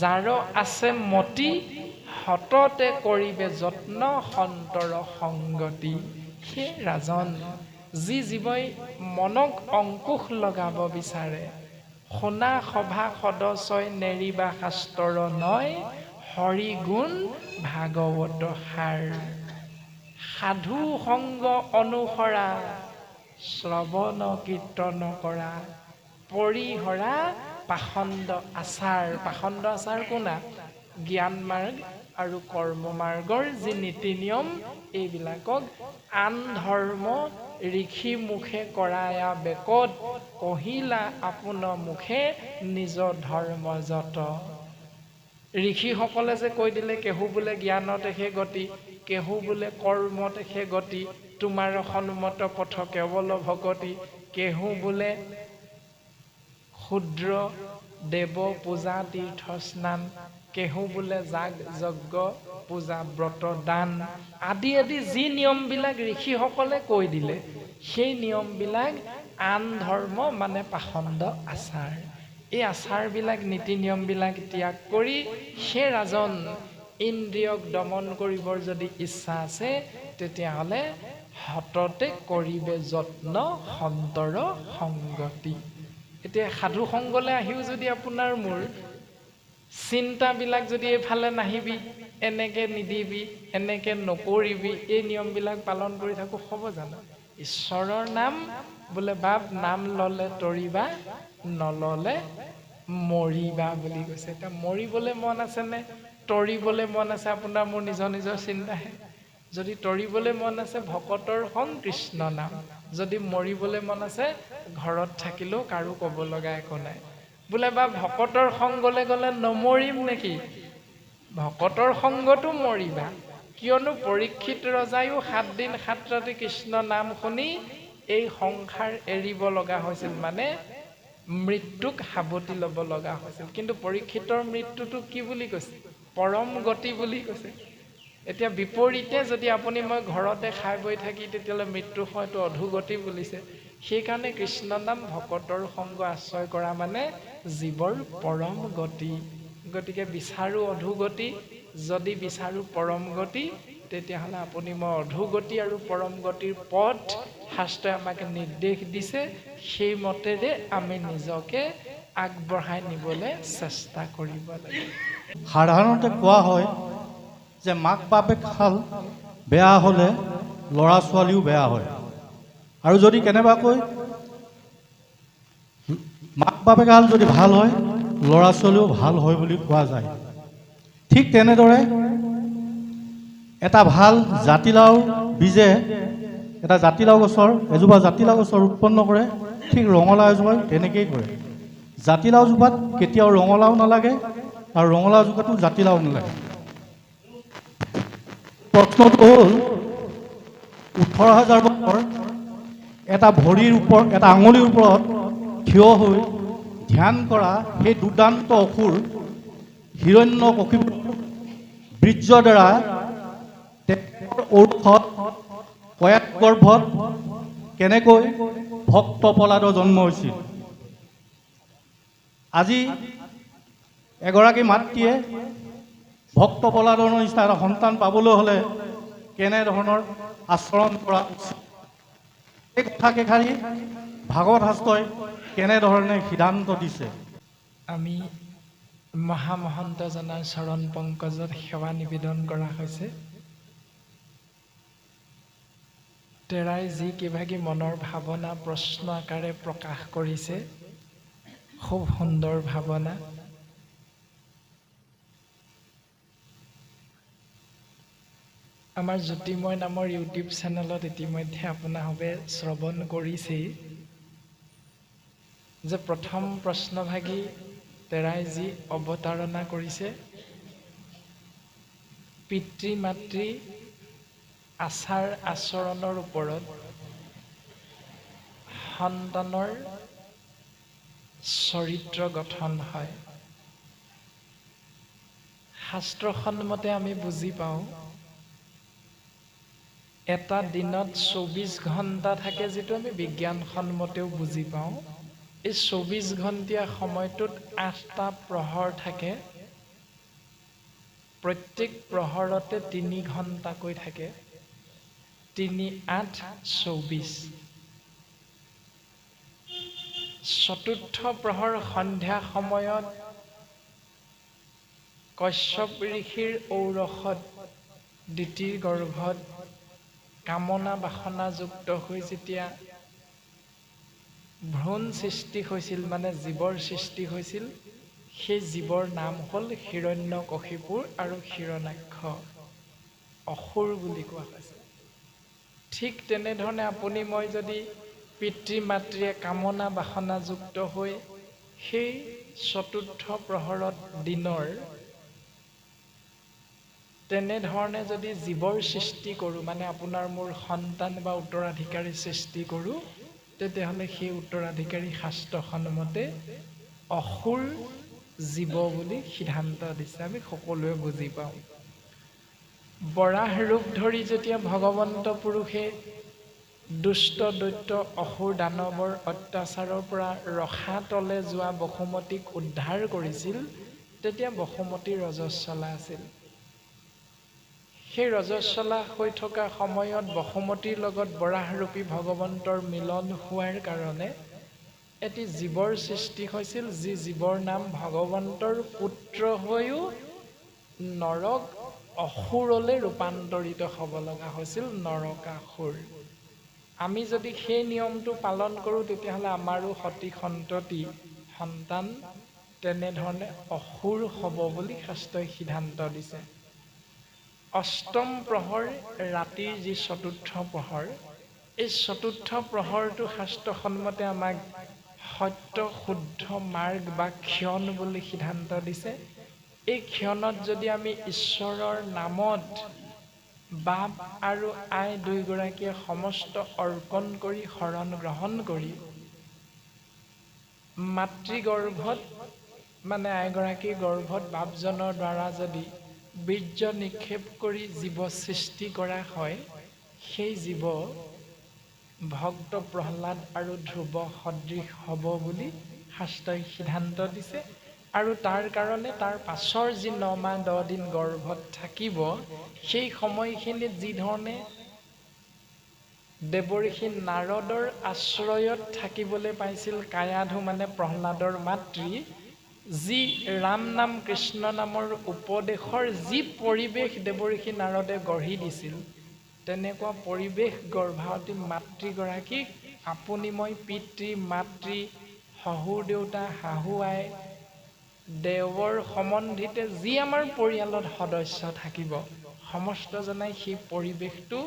যাৰ আছে মতি হততে কৰিবে যত্ন সন্তৰ সংগতি। সেই ৰাজন যি জীৱই মনক অংকুশ লগাব বিচাৰে, শুনা সভা সদস্যই নেৰিবা শাস্ত্ৰৰ নয়, হৰি গুণ ভাগৱত সাৰ। সাধু সংগ অনুসৰা শ্ৰৱণ কীৰ্তন কৰা, পৰিহৰা পাখণ্ড আচাৰ। পাখণ্ড আচাৰ কোনা? জ্ঞান মাৰ্গ আৰু কৰ্ম মাৰ্গৰ যি নীতি নিয়ম এইবিলাকক আন ধৰ্ম ঋষি মুখে কৰায়া বেকত, কহিলা আপোন মুখে নিজ ধৰ্ম যত। ঋষিসকলে যে কৈ দিলে কেহু বোলে জ্ঞানতে সে গতি, কেহু বোলে কৰ্মতে সে গতি, তোমাৰ সন্মত পথ কেৱল ভকতি, কেহু বোলে ক্ষুদ্ৰ দেৱ পূজা তীৰ্থ স্নান, কেহু বোলে যাগ যজ্ঞ পূজা ব্ৰত দান আদি যি নিয়মবিলাক ঋষিসকলে কৈ দিলে, সেই নিয়মবিলাক আন ধৰ্ম মানে পাখণ্ড আচাৰ। এই আচাৰবিলাক নীতি নিয়মবিলাক ত্যাগ কৰি সেই ৰাজন ইন্দ্ৰিয়ক দমন কৰিবৰ যদি ইচ্ছা আছে, তেতিয়াহ'লে হততে কৰিবে যত্ন সন্তৰ সংগতি। এতিয়া সাধু সংগলৈ আহিও যদি আপোনাৰ মোৰ চিন্তাবিলাক যদি এইফালে নাহিবি, এনেকে নিদিবি, এনেকে নকৰিবি, এই নিয়মবিলাক পালন কৰি থাকো, হ'ব জানো? ঈশ্বৰৰ নাম বোলে বাপ নাম ললে তৰিবা, নললে মৰিবা বুলি কৈছে। এতিয়া মৰিবলৈ মন আছেনে তৰিবলৈ মন আছে? আপোনাৰ মোৰ নিজৰ চিন্তাহে। যদি তৰিবলৈ মন আছে ভকতৰ সং কৃষ্ণ নাম, যদি মৰিবলৈ মন আছে ঘৰত থাকিলেও কাৰো ক'ব লগা একো নাই। বোলে বা ভকতৰ সংগলে গ'লে নমৰিম নেকি? ভকতৰ সংগতো মৰিবা, কিয়নো পৰীক্ষিত ৰজায়ো 7 দিন 7 ৰাতি কৃষ্ণ নাম শুনি এই সংসাৰ এৰিব লগা হৈছিল, মানে মৃত্যুক সাৱটি ল'ব লগা হৈছিল। কিন্তু পৰীক্ষিতৰ মৃত্যুটো কি বুলি কৈছে? পৰম গতি বুলি কৈছে। এতিয়া বিপৰীতে যদি আপুনি মই ঘৰতে খাই বৈ থাকি তেতিয়াহ'লে মৃত্যু হয়তো অধোগতি বুলিছে। সেইকাৰণে কৃষ্ণ নাম ভকতৰ সংগ আশ্ৰয় কৰা মানে জীৱৰ পৰম গতি। গতিকে বিচাৰো অধোগতি, যদি বিচাৰো পৰম গতি, তেতিয়াহ'লে আপুনি মই অধোগতি আৰু পৰম গতিৰ পথ শাস্ত্ৰই আমাক নিৰ্দেশ দিছে। সেই মতেৰে আমি নিজকে আগবঢ়াই নিবলৈ চেষ্টা কৰিব লাগে। সাধাৰণতে কোৱা হয় যে মাক বাপেক হাল বেয়া হ'লে ল'ৰা ছোৱালীও বেয়া হয়, আৰু যদি কেনেবাকৈ মাক বাপেক হাল যদি ভাল হয় ল'ৰা ছোৱালীও ভাল হয় বুলি কোৱা যায়। ঠিক তেনেদৰে এটা ভাল জাতিলাও বীজে এটা জাতিলাও গছৰ এজোপা জাতিলাও গছৰ উৎপন্ন কৰে, ঠিক ৰঙালাও এজোপাই তেনেকেই কৰে। জাতিলাও জোপাত কেতিয়াও ৰঙালাও নালাগে আৰু ৰঙালাও জোপাতো জাতিলাও নালাগে। প্ৰশ্নটো হ'ল 18,000 বছৰ এটা ভৰিৰ ওপৰত, এটা আঙুলিৰ ওপৰত থিয় হৈ ধ্যান কৰা সেই দুৰ্দান্ত অসুৰ হিৰণ্যকশিপুৰ বীৰ্যৰ দ্বাৰা ঔষধ কয়াত গৰ্ভত কেনেকৈ ভক্ত প্ৰহ্লাদৰ জন্ম হৈছিল। আজি এগৰাকী মাতৃয়ে ভক্ত প্ৰহ্লাদৰ নিচিনা এটা সন্তান পাবলৈ হ'লে কেনেধৰণৰ আচৰণ কৰা উচিত, এই কথাকেষাৰি ভাগৱত শাস্ত্ৰই কেনেধৰণে সিদ্ধান্ত দিছে। আমি মহামহন্তজনাৰ চৰণ পংকজত সেৱা নিবেদন কৰা হৈছে। তেৰাই যি কিবাকি মনৰ ভাৱনা প্ৰশ্ন আকাৰে প্ৰকাশ কৰিছে, খুব সুন্দৰ ভাৱনা। আমাৰ জ্যোতিময় নামৰ ইউটিউব চেনেলত ইতিমধ্যে আপোনালোকে শ্ৰৱণ কৰিছেই যে প্ৰথম প্ৰশ্নভাগী তেৰাই যি অৱতাৰণা কৰিছে, পিতৃ মাতৃ আচাৰ আচৰণৰ ওপৰত সন্তানৰ চৰিত্ৰ গঠন হয়। শাস্ত্ৰসন্মতে আমি বুজি পাওঁ এটা দিনত ২৪ ঘণ্টা থাকে, যিটো আমি বিজ্ঞানসন্মতেও বুজি পাওঁ। এই ২৪ ঘণ্টীয়া সময়টোত ৮টা প্ৰহৰ থাকে, প্ৰত্যেক প্ৰহৰতে ৩ ঘণ্টাকৈ থাকে, ৩ ৮ ২৪। চতুৰ্থ প্ৰহৰ সন্ধ্যা সময়ত কশ্যপ ঋষিৰ ঔৰসত দিতিৰ গৰ্ভত কামনা বাসনাযুক্ত হৈ যেতিয়া ভ্ৰূণ সৃষ্টি হৈছিল, মানে জীৱৰ সৃষ্টি হৈছিল, সেই জীৱৰ নাম হ'ল হিৰণ্যকশিপুৰ আৰু হিৰণ্যাক্ষ, অসুৰ বুলি কোৱা হৈছে। ঠিক তেনেধৰণে আপুনি মই যদি পিতৃ মাতৃয়ে কামনা বাসনাযুক্ত হৈ সেই চতুৰ্থ প্ৰহৰত দিনৰ তেনেধৰণে যদি জীৱৰ সৃষ্টি কৰোঁ, মানে আপোনাৰ মোৰ সন্তান বা উত্তৰাধিকাৰী সৃষ্টি কৰোঁ, তেতিয়াহ'লে সেই উত্তৰাধিকাৰী শাস্ত্ৰসন্মতে অসুৰ জীৱ বুলি সিদ্ধান্ত দিছে, আমি সকলোৱে বুজি পাওঁ। বৰাহ ৰূপ ধৰি যেতিয়া ভগৱন্ত পুৰুষে দুষ্ট দৈত্য অসুৰ দানৱৰ অত্যাচাৰৰ পৰা ৰসাতলে যোৱা বসুমতীক উদ্ধাৰ কৰিছিল, তেতিয়া বসুমতী ৰজস্বলা আছিল। সেই ৰজস্বলা হৈ থকা সময়ত বসুমতীৰ লগত বৰাহৰূপী ভগৱন্তৰ মিলন হোৱাৰ কাৰণে এটি জীৱৰ সৃষ্টি হৈছিল, যি জীৱৰ নাম ভগৱন্তৰ পুত্ৰ হৈও নৰক অসুৰলৈ ৰূপান্তৰিত হ'ব লগা হৈছিল, নৰকাসুৰ। আমি যদি সেই নিয়মটো পালন কৰোঁ, তেতিয়াহ'লে আমাৰো সতি সন্ততি সন্তান তেনেধৰণে অসুৰ হ'ব বুলি শাস্ত্ৰই সিদ্ধান্ত দিছে। অষ্টম প্ৰহৰ ৰাতিৰ যি চতুৰ্থ প্ৰহৰ, এই চতুৰ্থ প্ৰহৰটো শাস্ত্ৰসন্মতে আমাক সত্য শুদ্ধ মাৰ্গ বা ক্ষণ বুলি সিদ্ধান্ত দিছে। এই ক্ষণত যদি আমি ঈশ্বৰৰ নামত বাপ আৰু আই দুয়োগৰাকীয়ে সমস্ত অৰ্পণ কৰি শৰণ গ্ৰহণ কৰি মাতৃগৰ্ভত, মানে আইগৰাকীৰ গৰ্ভত বাপজনৰ দ্বাৰা যদি বীৰ্য নিক্ষেপ কৰি জীৱ সৃষ্টি কৰা হয়, সেই জীৱ ভক্ত প্ৰহ্লাদ আৰু ধ্ৰুৱ সদৃশ হ'ব বুলি শাস্ত্ৰই সিদ্ধান্ত দিছে। আৰু তাৰ কাৰণে তাৰ পাছৰ যি ৯ মাহ ১০ দিন গৰ্ভত থাকিব, সেই সময়খিনিত যি ধৰণে দেৱঋষি নাৰদৰ আশ্ৰয়ত থাকিবলৈ পাইছিল কায়াধু, মানে প্ৰহ্লাদৰ মাতৃ, যি ৰাম নাম কৃষ্ণ নামৰ উপদেশৰ যি পৰিৱেশ দেৱঋষি নাৰদে গঢ়ি দিছিল, তেনেকুৱা পৰিৱেশ গৰ্ভৱতী মাতৃগৰাকীক আপুনি মই পিতৃ মাতৃ শহুৰ দেউতা শাহু আই দেৱৰ সম্বন্ধিতে যি আমাৰ পৰিয়ালত সদস্য থাকিব, সমস্তজনাই সেই পৰিৱেশটো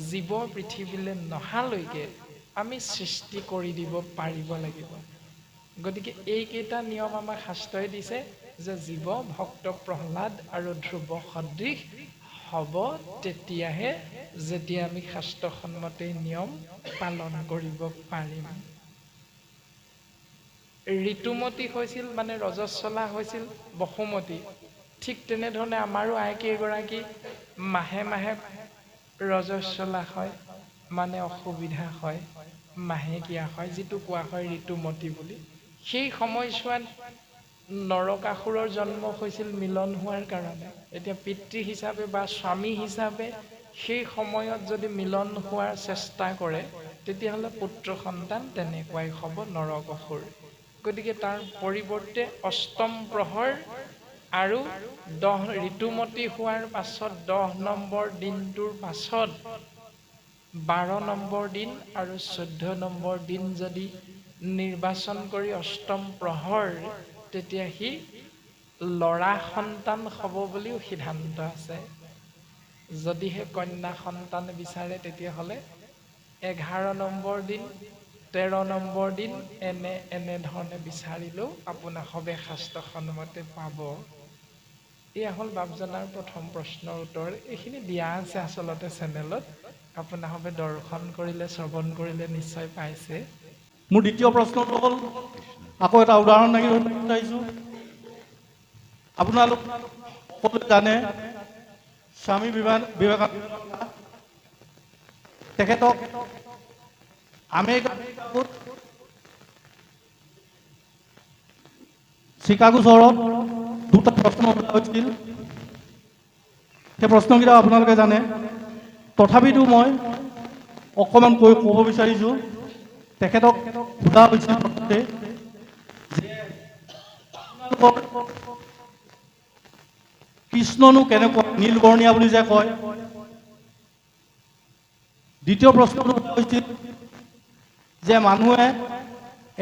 জীৱ পৃথিৱীলৈ নহালৈকে আমি সৃষ্টি কৰি দিব পাৰিব লাগিব। গতিকে এইকেইটা নিয়ম আমাক শাস্ত্ৰই দিছে যে জীৱ ভক্ত প্ৰহ্লাদ আৰু ধ্ৰুৱ সদৃশ হ'ব তেতিয়াহে, যেতিয়া আমি শাস্ত্ৰসন্মতে নিয়ম পালন কৰিব পাৰিম। ঋতুমতী হৈছিল, মানে ৰজস্বলা হৈছিল বসুমতী। ঠিক তেনেধৰণে আমাৰো আইকেইগৰাকী মাহে মাহে ৰজস্বলা হয় মানে অসুবিধা হয়, মাহেকীয়া হয়, যিটো কোৱা হয় ঋতুমতী বুলি। সেই সময়ছোৱাত নৰকাসুৰৰ জন্ম হৈছিল মিলন হোৱাৰ কাৰণে। এতিয়া পিতৃ হিচাপে বা স্বামী হিচাপে সেই সময়ত যদি মিলন হোৱাৰ চেষ্টা কৰে, তেতিয়াহ'লে পুত্ৰ সন্তান তেনেকুৱাই হ'ব নৰকাসুৰ। গতিকে তাৰ পৰিৱৰ্তে অষ্টম প্ৰহৰ আৰু 10 ঋতুমতী হোৱাৰ পাছত 10 নম্বৰ দিনটোৰ পাছত 12 নম্বৰ দিন আৰু 14 নম্বৰ দিন যদি নিৰ্বাচন কৰি অষ্টম প্ৰহৰ, তেতিয়া সি ল'ৰা সন্তান হ'ব বুলিও সিদ্ধান্ত আছে। যদিহে কন্যা সন্তান বিচাৰে তেতিয়াহ'লে 11 নম্বৰ দিন 13 নম্বৰ দিন এনেধৰণে বিচাৰিলেও আপোনাৰ সবে শাস্ত্ৰসন্মতে পাব। এয়া হ'ল বাপজনাৰ প্ৰথম প্ৰশ্নৰ উত্তৰ। এইখিনি দিয়া আছে আচলতে চেনেলত, আপোনাৰ সবে দৰ্শন কৰিলে শ্ৰৱণ কৰিলে নিশ্চয় পাইছে। মোৰ দ্বিতীয় প্ৰশ্নটো হ'ল, আকৌ এটা উদাহৰণ লাগি বিচাৰিছোঁ। আপোনালোক সকলোৱে জানে স্বামী বিবেকানন্দ তেখেতক আমেৰিকাত চিকাগো চহৰত দুটা প্ৰশ্ন সোধা হৈছিল। সেই প্ৰশ্নকেইটা আপোনালোকে জানে, তথাপিতো মই অকণমান ক'ব বিচাৰিছোঁ। তেখেতক সোধা হৈছিল কৃষ্ণনো কেনেকুৱা, নীলবৰ্ণীয়া বুলি যে কয়। দ্বিতীয় প্ৰশ্নটো হৈছিল যে মানুহে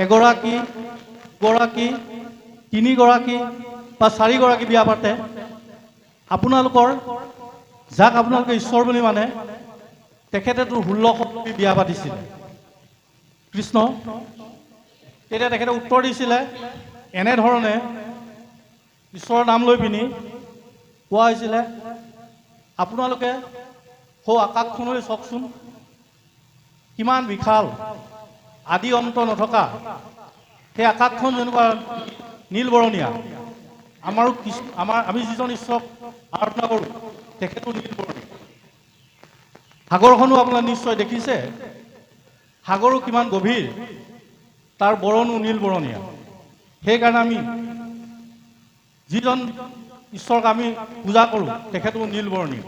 এগৰাকী, দুগৰাকী, 3গৰাকী বা 4গৰাকী বিয়া পাতে, আপোনালোকৰ যাক আপোনালোকে ঈশ্বৰ বুলি মানে, তেখেতেতো 16 বিয়া পাতিছিল কৃষ্ণ। তেতিয়া তেখেতে উত্তৰ দিছিলে এনেধৰণে, ঈশ্বৰৰ নাম লৈ পিনি কোৱা হৈছিলে, আপোনালোকে সৌ আকাশখনলৈ চাওকচোন, কিমান বিশাল, আদি অন্ত নথকা। সেই আকাশখন যেনেকুৱা নীলবৰণীয়া, আমি যিজন ঈশ্বৰক আৰাধনা কৰোঁ তেখেতো নীলবৰণীয়া। সাগৰখনো আপোনালোকে নিশ্চয় দেখিছে, সাগৰো কিমান গভীৰ, তাৰ বৰণো নীলবৰণীয়া। সেইকাৰণে আমি যিজন ঈশ্বৰক আমি পূজা কৰোঁ তেখেতো নীলবৰণীয়।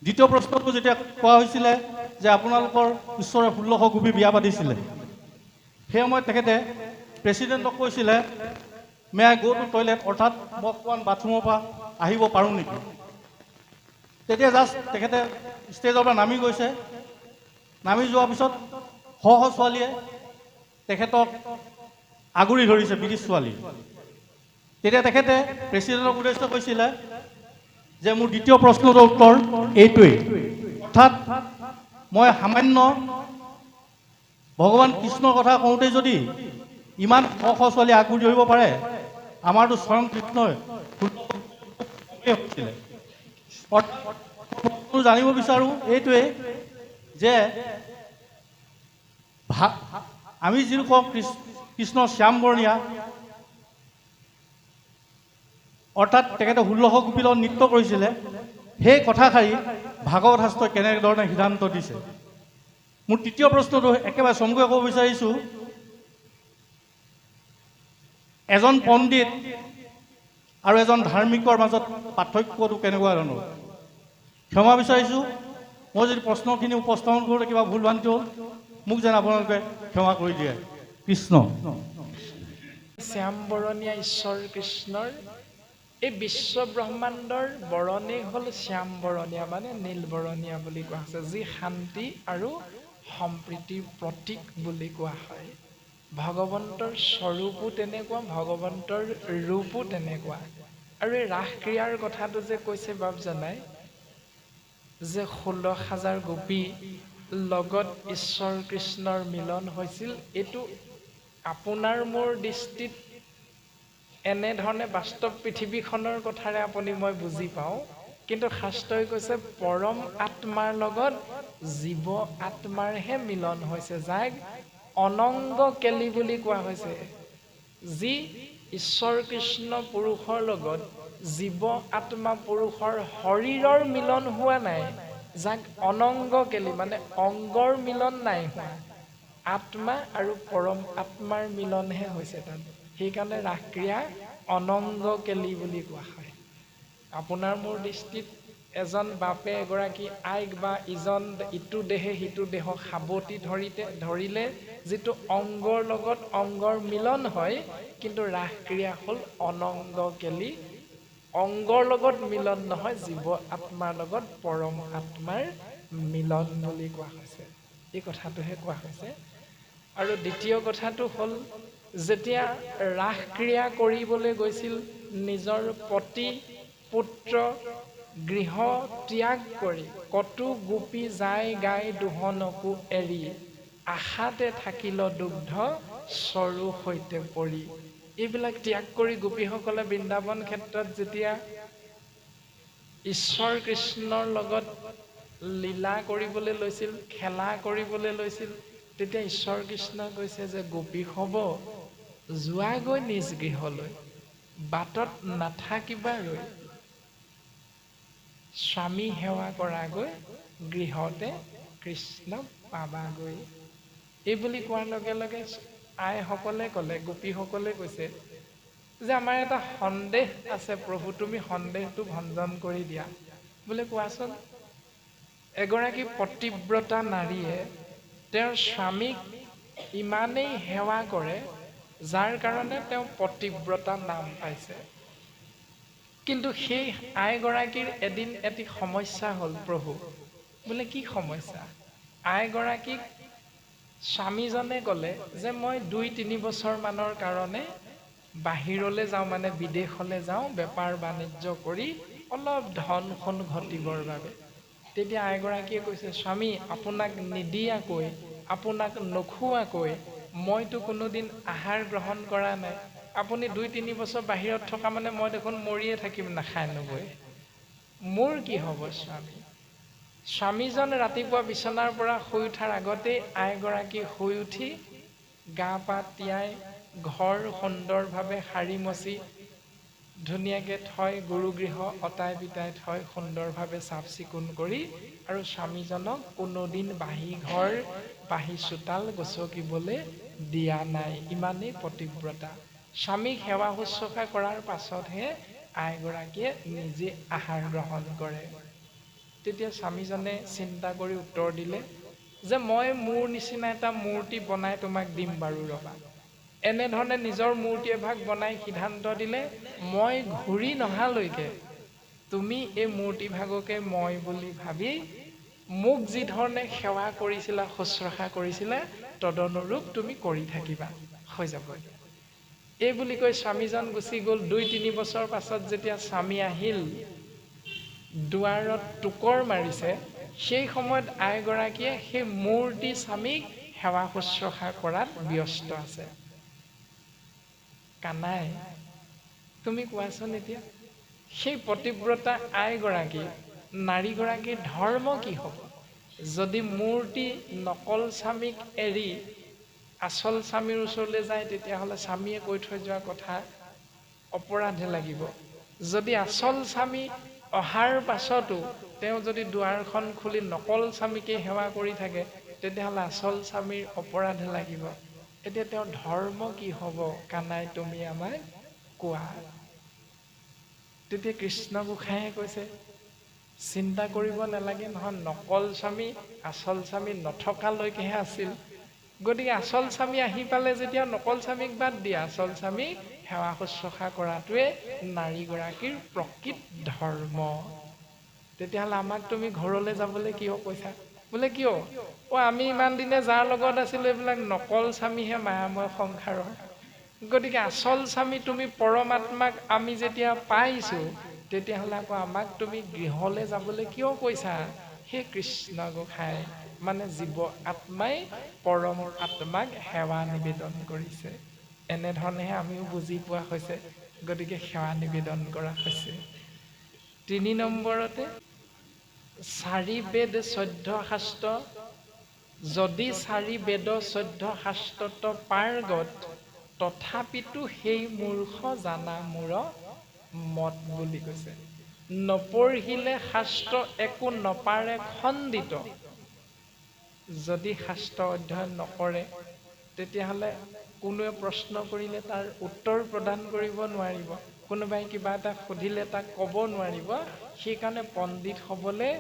দ্বিতীয় প্ৰশ্নটো যেতিয়া কোৱা হৈছিলে যে আপোনালোকৰ ঈশ্বৰে 16 গোপী বিয়া পাতিছিলে, সেই সময়ত তেখেতে প্ৰেচিডেণ্টক কৈছিলে, may I go to toilet, অৰ্থাৎ মই অকণমান বাথৰুমৰ পৰা আহিব পাৰোঁ নেকি। তেতিয়া জাষ্ট তেখেতে ষ্টেজৰ পৰা নামি গৈছে। নামি যোৱাৰ পিছত শ শ ছোৱালীয়ে তেখেতক আগুৰি ধৰিছে, ব্ৰিটিছ ছোৱালী। তেতিয়া তেখেতে প্ৰেচিডেণ্টক উদ্দেশ্য কৈছিলে যে মোৰ দ্বিতীয় প্ৰশ্নটোৰ উত্তৰ এইটোৱেই, অৰ্থাৎ মই সামান্য ভগৱান কৃষ্ণৰ কথা কওঁতে যদি ইমান শ শ ছোৱালী আগুৰি ধৰিব পাৰে, আমাৰতো স্বয়ং কৃষ্ণই হৈছিলে। জানিব বিচাৰোঁ এইটোৱেই যে আমি যিটো কওঁ কৃষ্ণ শ্যামবৰ্ণীয়া, অৰ্থাৎ তেখেতে 16 গোপীৰ লগত নৃত্য কৰিছিলে, সেই কথাষাৰি ভাগৱত শাস্ত্ৰই কেনেধৰণে সিদ্ধান্ত দিছে। মোৰ তৃতীয় প্ৰশ্নটো একেবাৰে চমুকৈ ক'ব বিচাৰিছোঁ, এজন পণ্ডিত আৰু এজন ধাৰ্মিকৰ মাজত পাৰ্থক্যটো কেনেকুৱা ধৰণৰ। ক্ষমা বিচাৰিছোঁ, মই যদি প্ৰশ্নখিনি উপস্থাপন কৰোঁতে কিবা ভুল ভ্ৰান্তি হ'ল, মোক যেন আপোনালোকে ক্ষমা কৰি দিয়ে। কৃষ্ণ শ্যামবৰণীয়া ঈশ্বৰ কৃষ্ণৰ এই বিশ্ব ব্ৰহ্মাণ্ডৰ বৰণেই হ'ল শ্যামবৰণীয়া, মানে নীলবৰণীয়া বুলি কোৱা হৈছে, যি শান্তি আৰু সম্প্ৰীতিৰ প্ৰতীক বুলি কোৱা হয়। ভগৱন্তৰ স্বৰূপো তেনেকুৱা, ভগৱন্তৰ ৰূপো তেনেকুৱা। আৰু এই ৰাসক্ৰিয়াৰ কথাটো যে কৈছে বাপজনাই, যে 16,000 গোপী লগত ঈশ্বৰ কৃষ্ণৰ মিলন হৈছিল, এইটো আপোনাৰ মোৰ দৃষ্টিত এনেধৰণে বাস্তৱ পৃথিৱীখনৰ কথাৰে আপুনি মই বুজি পাওঁ, কিন্তু শাস্ত্ৰই কৈছে পৰম আত্মাৰ লগত জীৱ আত্মাৰহে মিলন হৈছে, যাক অনংগ কেলি বুলি কোৱা হৈছে। যি ঈশ্বৰ কৃষ্ণ পুৰুষৰ লগত জীৱ আত্মা পুৰুষৰ শৰীৰৰ মিলন হোৱা নাই, যাক অনংগ কেলি মানে অংগৰ মিলন নাই হোৱা, আত্মা আৰু পৰম আত্মাৰ মিলনহে হৈছে তাত। সেইকাৰণে ৰাসক্ৰিয়া অনংগ কেলি বুলি কোৱা হয়। আপোনাৰ মোৰ দৃষ্টিত এজন বাপে এগৰাকী আইক বা ইটো দেহে সিটো দেহক সাৱটি ধৰিলে যিটো অংগৰ লগত অংগৰ মিলন হয়, কিন্তু ৰাসক্ৰিয়া হ'ল অনংগ কেলি, অংগৰ লগত মিলন নহয়, জীৱ আত্মাৰ লগত পৰম আত্মাৰ মিলন বুলি কোৱা হৈছে। এই কথাটোহে কোৱা হৈছে। আৰু দ্বিতীয় কথাটো হ'ল, যেতিয়া ৰাসক্ৰিয়া কৰিবলৈ গৈছিল, নিজৰ পতি পুত্ৰ গৃহ ত্যাগ কৰি, কটু গোপী যায় গাই দুহনকো এৰি, আশাতে থাকিল দুগ্ধ চৰু সৈতে পৰি। এইবিলাক ত্যাগ কৰি গোপীসকলে বৃন্দাবন ক্ষেত্ৰত যেতিয়া ঈশ্বৰ কৃষ্ণৰ লগত লীলা কৰিবলৈ লৈছিল, খেলা কৰিবলৈ লৈছিল, তেতিয়া ঈশ্বৰ কৃষ্ণই কৈছে যে গোপী হ'ব যোৱাগৈ নিজ গৃহলৈ, বাটত নাথাকিবা ৰৈ, স্বামী সেৱা কৰাগৈ গৃহতে কৃষ্ণ পাবাগৈ। এই বুলি কোৱাৰ লগে লগে আইসকলে ক'লে, গোপীসকলে কৈছে যে আমাৰ এটা সন্দেহ আছে প্ৰভু, তুমি সন্দেহটো ভঞ্জন কৰি দিয়া। বোলে কোৱাচোন, এগৰাকী পতিব্ৰতা নাৰীয়ে তেওঁৰ স্বামীক ইমানেই সেৱা কৰে, যাৰ কাৰণে তেওঁ পতিব্ৰতা নাম পাইছে। কিন্তু সেই আইগৰাকীৰ এদিন এটি সমস্যা হ'ল প্ৰভু। বোলে কি সমস্যা? আইগৰাকীক স্বামীজনে ক'লে যে মই ২-৩ বছৰ মানৰ কাৰণে বাহিৰলৈ যাওঁ, মানে বিদেশলৈ যাওঁ, বেপাৰ বাণিজ্য কৰি অলপ ধন সোণ ঘটিবৰ বাবে। তেতিয়া আইগৰাকীয়ে কৈছে, স্বামী আপোনাক নিদিয়াকৈ, আপোনাক নোখোৱাকৈ মইতো কোনোদিন আহাৰ গ্ৰহণ কৰা নাই। আপুনি ২-৩ বছৰ বাহিৰত থকা মানে মই দেখোন মৰিয়ে থাকিম নাখাই নবৈ। মোৰ কি হ'ব স্বামী? স্বামীজন ৰাতিপুৱা বিচনাৰ পৰা শুই উঠাৰ আগতেই আইগৰাকী শুই উঠি গা পা তিয়াই ঘৰ সুন্দৰভাৱে সাৰি মচি ধুনীয়াকৈ থয়, গুৰুগৃহ অতাই পিতাই থয়, সুন্দৰভাৱে চাফ চিকুণ কৰি, আৰু স্বামীজনক কোনোদিন বাঁহী ঘৰ বাঁহী চোতাল গচকিবলৈ দিয়া নাই। ইমানেই পতিব্ৰতা। স্বামীক সেৱা শুশ্ৰূষা কৰাৰ পাছতহে আইগৰাকীয়ে নিজে আহাৰ গ্ৰহণ কৰে। তেতিয়া স্বামীজনে চিন্তা কৰি উত্তৰ দিলে যে মই মোৰ নিচিনা এটা মূৰ্তি বনাই তোমাক দিম বাৰু ৰবা। এনেধৰণে নিজৰ মূৰ্তি এভাগ বনাই সিদ্ধান্ত দিলে, মই ঘূৰি নহালৈকে তুমি এই মূৰ্তি ভাগকে মই বুলি ভাবি মোক যি ধৰণে সেৱা কৰিছিলা, শুশ্ৰূষা কৰিছিলা, তদনুৰূপ তুমি কৰি থাকিবা, হৈ যাব। এই বুলি কৈ স্বামীজন গুচি গ'ল। ২-৩ বছৰ পাছত যেতিয়া স্বামী আহিল, দুৱাৰত টোকৰ মাৰিছে, সেই সময়ত আইগৰাকীয়ে সেই মূৰ্তি স্বামীক সেৱা শুশ্ৰূষা কৰাত ব্যস্ত আছে। কানাই, তুমি কোৱাচোন এতিয়া, সেই পতিব্ৰতা আইগৰাকী, নাৰীগৰাকীৰ ধৰ্ম কি হ'ব? যদি মূৰ্তি নকল স্বামীক এৰি আচল স্বামীৰ ওচৰলৈ যায়, তেতিয়াহ'লে স্বামীয়ে কৈ থৈ যোৱা কথা অপৰাধহে লাগিব। যদি আচল স্বামী অহাৰ পাছতো তেওঁ যদি দুৱাৰখন খুলি নকল স্বামীকে সেৱা কৰি থাকে, তেতিয়াহ'লে আচল স্বামীৰ অপৰাধহে লাগিব। এতিয়া তেওঁৰ ধৰ্ম কি হ'ব? কানাই তুমি আমাক কোৱা। তেতিয়া কৃষ্ণ গোসাঁইয়ে কৈছে, চিন্তা কৰিব নালাগে নহয়, নকল স্বামী আচল স্বামী নথকালৈকেহে আছিল। গতিকে আচল স্বামী আহি পালে যেতিয়া নকল স্বামীক বাদ দিয়া, আচল স্বামীক সেৱা শুশ্ৰূষা কৰাটোৱে নাৰীগৰাকীৰ প্ৰকৃত ধৰ্ম। তেতিয়াহ'লে আমাক তুমি ঘৰলৈ যাবলৈ কিয় কৈছা? বোলে কিয়? আমি ইমান দিনে যাৰ লগত আছিলো, এইবিলাক নকল স্বামীহে মায়াময় সংসাৰৰ। গতিকে আচল স্বামী তুমি পৰমাত্মাক আমি যেতিয়া পাইছো, তেতিয়াহ'লে আকৌ আমাক তুমি গৃহলৈ যাবলৈ কিয় কৈছা? সেই কৃষ্ণ গোসাঁই মানে জীৱ আত্মাই পৰম আত্মাক সেৱা নিবেদন কৰিছে। এনেধৰণেহে আমিও বুজি পোৱা হৈছে। গতিকে সেৱা নিবেদন কৰা হৈছে। ৩ নম্বৰতে ৪ বেদ ১৪ শাস্ত্ৰ, যদি ৪ বেদ ১৪ শাস্ত্ৰত পাৰ্গত, তথাপিতো সেই মূৰ্খ জানা মূৰ মত বুলি কৈছে। নপঢ়িলে শাস্ত্ৰ একো নপাৰে খণ্ডিত। যদি শাস্ত্ৰ অধ্যয়ন নকৰে তেতিয়াহ'লে কোনোৱে প্ৰশ্ন কৰিলে তাৰ উত্তৰ প্ৰদান কৰিব নোৱাৰিব, কোনোবাই কিবা এটা সুধিলে তাক ক'ব নোৱাৰিব। সেইকাৰণে পণ্ডিত হ'বলৈ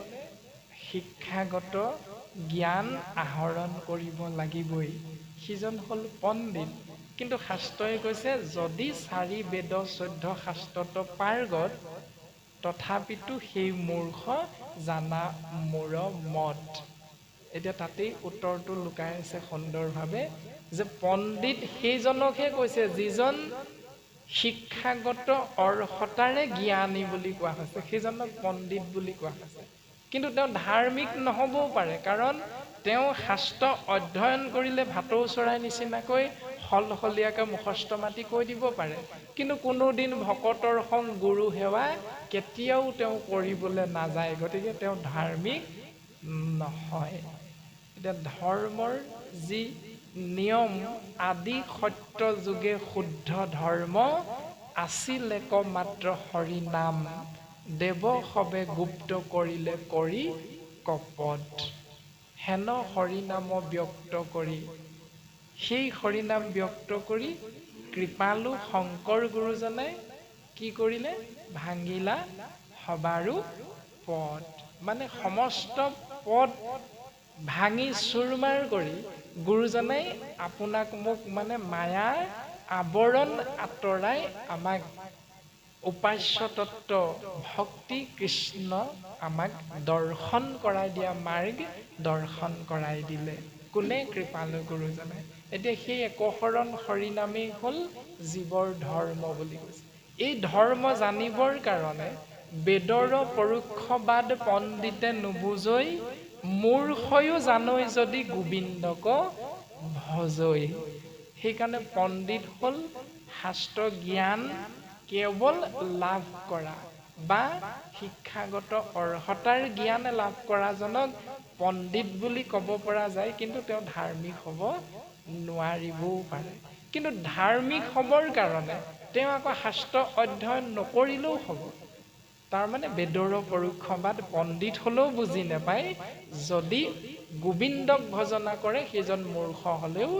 শিক্ষাগত জ্ঞান আহৰণ কৰিব লাগিবই, সিজন হ'ল পণ্ডিত। কিন্তু শাস্ত্ৰই কৈছে যদি 4 বেদ 14 শাস্ত্ৰত পাৰ্গত তথাপিতো সেই মূৰ্খ জানা মোৰ মত। এতিয়া তাতেই উত্তৰটো লুকাই আছে সুন্দৰভাৱে যে পণ্ডিত সেইজনকহে কৈছে যিজন শিক্ষাগত অৰ্হতাৰে জ্ঞানী বুলি কোৱা হৈছে, সেইজনক পণ্ডিত বুলি কোৱা হৈছে। কিন্তু তেওঁ ধাৰ্মিক নহ'বও পাৰে, কাৰণ তেওঁ শাস্ত্ৰ অধ্যয়ন কৰিলে ভাটৌ চৰাই নিচিনাকৈ সলসলীয়াকৈ মুখস্থ মাতি কৈ দিব পাৰে, কিন্তু কোনোদিন ভকতৰ সং গুৰু সেৱা কেতিয়াও তেওঁ কৰিবলৈ নাযায়, গতিকে তেওঁ ধাৰ্মিক নহয়। এতিয়া ধৰ্মৰ যি নিয়ম আদি সত্য যুগে শুদ্ধ ধৰ্ম আছিল এক মাত্ৰ হৰি নাম, দেৱ সবে গুপ্ত কৰিলে কৰি কপট। হেন হৰিনাম ব্যক্ত কৰি, সেই হৰিনাম ব্যক্ত কৰি কৃপালু শংকৰ গুৰুজনে কি কৰিলে? ভাঙিলা সবাৰো পদ। মানে সমস্ত পদ ভাঙি চুৰমাৰ কৰি গুৰুজনে আপোনাক মোক মানে মায়াৰ আৱৰণ আঁতৰাই আমাক উপাস্য তত্ত্ব ভক্তি কৃষ্ণ আমাক দৰ্শন কৰাই দিয়া মাৰ্গ দৰ্শন কৰাই দিলে। কোনে? কৃপালু গুৰুজনে। এতিয়া সেই একশৰণ হৰিনামেই হ'ল জীৱৰ ধৰ্ম বুলি কৈছে। এই ধৰ্ম জানিবৰ কাৰণে বেদৰ পৰোক্ষবাদ পণ্ডিতে নুবুজৈ, মূৰ্খয়ো জানৈ যদি গোবিন্দক ভজৈ। সেইকাৰণে পণ্ডিত হ'ল শাস্ত্ৰ জ্ঞান কেৱল লাভ কৰা বা শিক্ষাগত অৰ্হতাৰ জ্ঞান লাভ কৰাজনক পণ্ডিত বুলি ক'ব পৰা যায়, কিন্তু তেওঁ ধাৰ্মিক হ'ব নোৱাৰিবও পাৰে। কিন্তু ধাৰ্মিক হ'বৰ কাৰণে তেওঁ আকৌ শাস্ত্ৰ অধ্যয়ন নকৰিলেও হ'ব। তাৰমানে বেদৰ পৰোক্ষবাদ পণ্ডিত হ'লেও বুজি নাপায়, যদি গোবিন্দক ভজনা কৰে সেইজন মূৰ্খ হ'লেও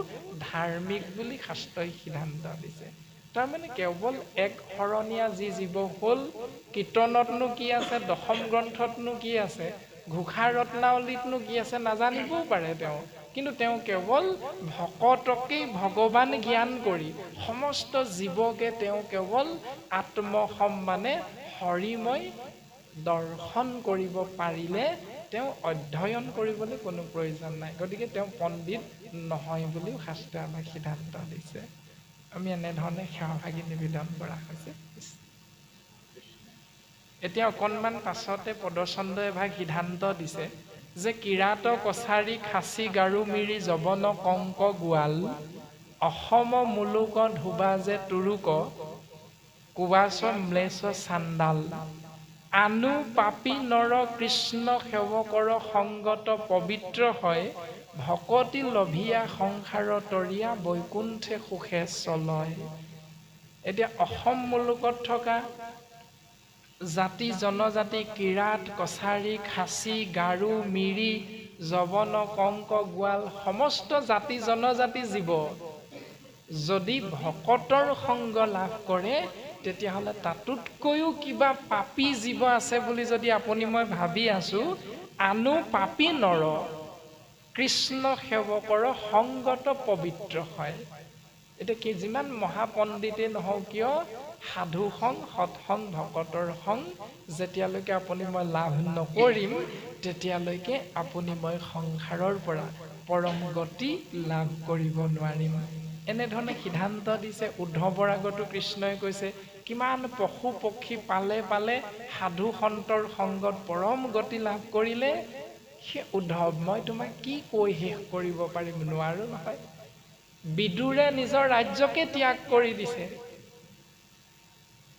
ধাৰ্মিক বুলি শাস্ত্ৰই সিদ্ধান্ত দিছে। তাৰমানে কেৱল এক শৰণীয়া যি জীৱ হ'ল, কীৰ্তনতনো কি আছে, দশম গ্ৰন্থতনো কি আছে, ঘোষা ৰত্নাৱলীতনো কি আছে নাজানিবও পাৰে তেওঁ, কিন্তু তেওঁ কেৱল ভকতকেই ভগৱান জ্ঞান কৰি সমস্ত জীৱকে তেওঁ কেৱল আত্মসম্মানে হৰিময় দৰ্শন কৰিব পাৰিলে তেওঁ অধ্যয়ন কৰিবলৈ কোনো প্ৰয়োজন নাই। গতিকে তেওঁ পণ্ডিত নহয় বুলিও শাস্ত্ৰই আমাক সিদ্ধান্ত দিছে। আমি এনেধৰণে সেৱাভাগী নিবেদন কৰা হৈছে। এতিয়া অকণমান পাছতে পদচন্দ্ৰই এভাগ সিদ্ধান্ত দিছে যে কিৰাত কছাৰী খাচী গাৰো মিৰি যৱন কংক গোৱাল অসম মুলুক ধোবা যে তুৰুক কুবাচ ম্লেচ্ছ চাণ্ডাল আনু পাপী নৰ কৃষ্ণ সেৱকৰ সংগত পবিত্ৰ হয় ভকতি লভিয়া সংসাৰ তৰিয়া বৈকুণ্ঠে সুখে চলয়। এতিয়া অসম মুলুকত থকা জাতি জনজাতি কিৰাত কছাৰী খাচী গাৰো মিৰি যৱন কংক গোৱাল সমস্ত জাতি জনজাতি জীৱ যদি ভকতৰ সংগ লাভ কৰে তেতিয়াহ'লে তাতোতকৈও কিবা পাপী জীৱ আছে বুলি যদি আপুনি মই ভাবি আছো, আনু পাপী নৰ কৃষ্ণ সেৱকৰ সংগত পবিত্ৰ হয়। এতিয়া কি যিমান মহাপণ্ডিতেই নহওক কিয় সাধু সং সৎসং ভকতৰ সং যেতিয়ালৈকে আপুনি মই লাভ নকৰিম তেতিয়ালৈকে আপুনি মই সংসাৰৰ পৰা পৰম গতি লাভ কৰিব নোৱাৰিম। এনেধৰণে সিদ্ধান্ত দিছে। উদ্ধৱৰ আগতো কৃষ্ণই কৈছে কিমান পশু পক্ষী পালে পালে সাধু সন্তৰ সংগত পৰম গতি লাভ কৰিলে। সেই উদ্ধৱ মই তোমাক কি কৈ শেষ কৰিব পাৰিম, নোৱাৰো নহয়। বিদুৰে নিজৰ ৰাজ্যকে ত্যাগ কৰি দিছে,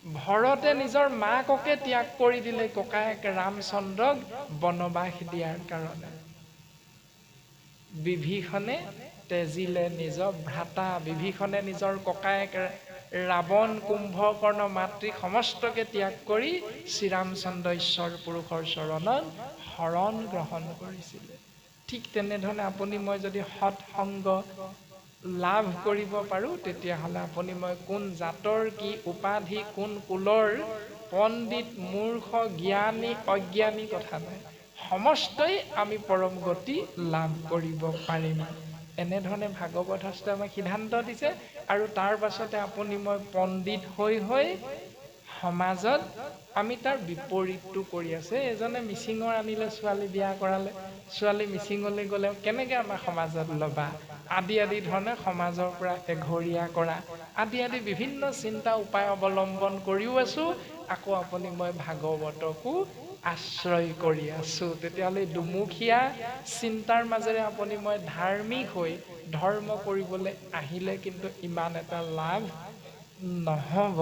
ভৰতে নিজৰ মাককে ত্যাগ কৰি দিলে ককায়েক ৰামচন্দ্ৰক বনবাস দিয়াৰ কাৰণে। বিভীষণে তেজিলে নিজৰ ভ্ৰাতা, বিভীষণে নিজৰ ককায়েক ৰাৱণ কুম্ভকৰ্ণ মাতৃ সমস্তকে ত্যাগ কৰি শ্ৰীৰামচন্দ্ৰ ঈশ্বৰ পুৰুষৰ চৰণত শৰণ গ্ৰহণ কৰিছিলে। ঠিক তেনেধৰণে আপুনি মই যদি সৎসংগ লাভ কৰিব পাৰোঁ, তেতিয়াহ'লে আপুনি মই কোন জাতৰ, কি উপাধি, কোন কুলৰ পণ্ডিত, মূৰ্খ, জ্ঞানী, অজ্ঞানী কথা নাই, সমস্তই আমি পৰম গতি লাভ কৰিব পাৰিম। এনেধৰণে ভাগৱত শাস্ত্ৰই আমাক সিদ্ধান্ত দিছে। আৰু তাৰ পাছতে আপুনি মই পণ্ডিত হৈ সমাজত আমি তাৰ বিপৰীতটো কৰি আছে। এজনে মিচিঙৰ আনিলে ছোৱালী বিয়া কৰালে, ছোৱালী মিচিঙলৈ গ'লে কেনেকৈ আমাৰ সমাজত ল'বা আদি ধৰণে সমাজৰ পৰা এঘৰীয়া কৰা আদি বিভিন্ন চিন্তা উপায় অৱলম্বন কৰিও আছোঁ। আকৌ আপুনি মই ভাগৱতকো আশ্ৰয় কৰি আছোঁ। তেতিয়াহ'লে দুমুখীয়া চিন্তাৰ মাজেৰে আপুনি মই ধাৰ্মিক হৈ ধৰ্ম কৰিবলৈ আহিলে কিন্তু ইমান এটা লাভ নহ'ব।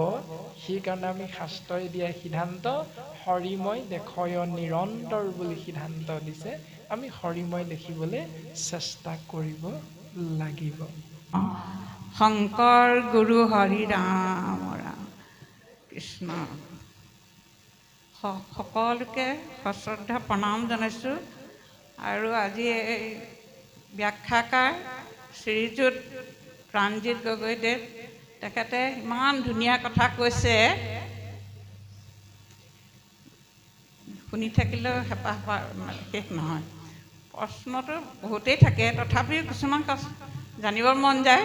সেইকাৰণে আমি শাস্ত্ৰই দিয়া সিদ্ধান্ত হৰিময় দেখয় নিৰন্তৰ বুলি সিদ্ধান্ত দিছে। আমি হৰিময় দেখিবলৈ চেষ্টা কৰিব লাগিব। শংকৰ গুৰু হৰি ৰাম ৰাম কৃষ্ণ। সকলোকে সশ্ৰদ্ধা প্ৰণাম জনাইছোঁ। আৰু আজি এই ব্যাখ্যাকাৰ শ্ৰীযুত প্ৰাণজিৎ গগৈদেৱ, তেখেতে ইমান ধুনীয়া কথা কৈছে, শুনি থাকিলেও হেঁপাহ শেষ নহয়। প্ৰশ্নটো বহুতেই থাকে, তথাপিও কিছুমান জানিবৰ মন যায়।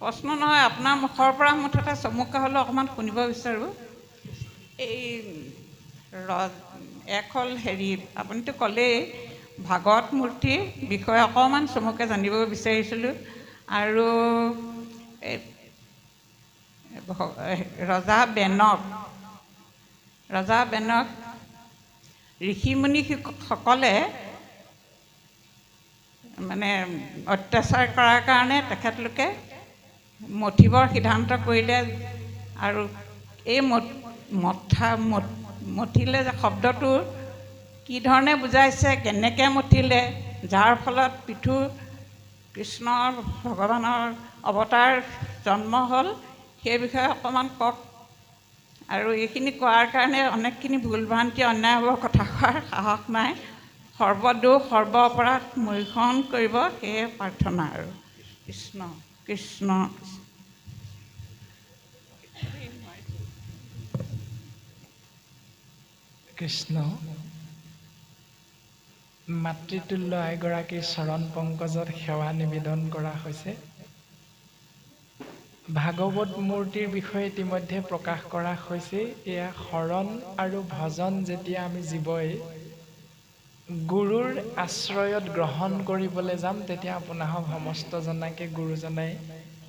প্ৰশ্ন নহয়, আপোনাৰ মুখৰ পৰা মুঠতে চমুকৈ হ'লেও অকণমান শুনিব বিচাৰোঁ। এই এক হ'ল হেৰি, আপুনিতো ক'লেই ভাগৱত মূৰ্তিৰ বিষয়ে অকণমান চমুকৈ জানিব বিচাৰিছিলোঁ। আৰু ৰজা বেনক ঋষিমুনিসকলে মানে অত্যাচাৰ কৰাৰ কাৰণে তেখেতলোকে মঠিবৰ সিদ্ধান্ত কৰিলে। আৰু এই মঠিলে যে শব্দটো কি ধৰণে বুজাইছে, কেনেকৈ মঠিলে, যাৰ ফলত কৃষ্ণৰ ভগৱানৰ অৱতাৰ জন্ম হ'ল, সেই বিষয়ে অকণমান কওক। আৰু এইখিনি কোৱাৰ কাৰণে অনেকখিনি ভুল ভ্ৰান্তি অন্যায়ৰ কথা কোৱাৰ সাহস নাই। সৰ্বদোষ সৰ্ব অপৰাধ মোচন কৰিব, সেয়ে প্ৰাৰ্থনা। আৰু কৃষ্ণ কৃষ্ণ। কৃষ্ণ। মাতৃতুল্য আইগৰাকীৰ চৰণ পংকজত সেৱা নিবেদন কৰা হৈছে। ভাগৱত মূৰ্তিৰ বিষয়ে ইতিমধ্যে প্ৰকাশ কৰা হৈছে। এয়া শৰণ আৰু ভজন যেতিয়া আমি জীৱই গুৰুৰ আশ্ৰয়ত গ্ৰহণ কৰিবলৈ যাম, তেতিয়া আপোনাক সমস্তজনাকে গুৰুজনাই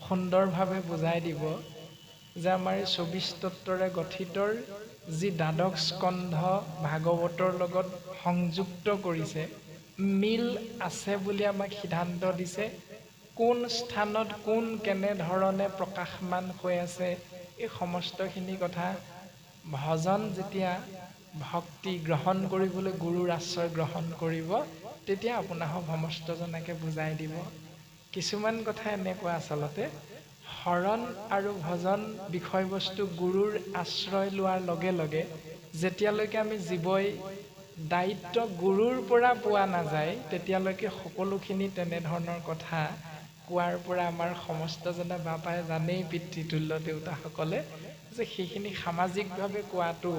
সুন্দৰভাৱে বুজাই দিব যে আমাৰ ২৪ তত্ত্বৰে গঠিত যি দ্বাদশ স্কন্ধ ভাগৱতৰ লগত সংযুক্ত কৰিছে, মিল আছে বুলি আমাক সিদ্ধান্ত দিছে। কোন স্থানত কোন কেনেধৰণে প্ৰকাশমান হৈ আছে, এই সমস্তখিনি কথা ভজন যেতিয়া ভক্তি গ্ৰহণ কৰিবলৈ গুৰুৰ আশ্ৰয় গ্ৰহণ কৰিব, তেতিয়া আপোনাক সমস্তজনাকে বুজাই দিব। কিছুমান কথা এনেকুৱা, আচলতে শৰণ আৰু ভজন বিষয়বস্তু গুৰুৰ আশ্ৰয় লোৱাৰ লগে লগে যেতিয়ালৈকে আমি জীৱই দায়িত্ব গুৰুৰ পৰা পোৱা নাযায়, তেতিয়ালৈকে সকলোখিনি তেনেধৰণৰ কথা কোৱাৰ পৰা আমাৰ সমস্তজনে বাপাই জানেই, পিতৃতুল্য দেউতাসকলে, যে সেইখিনি সামাজিকভাৱে কোৱাটো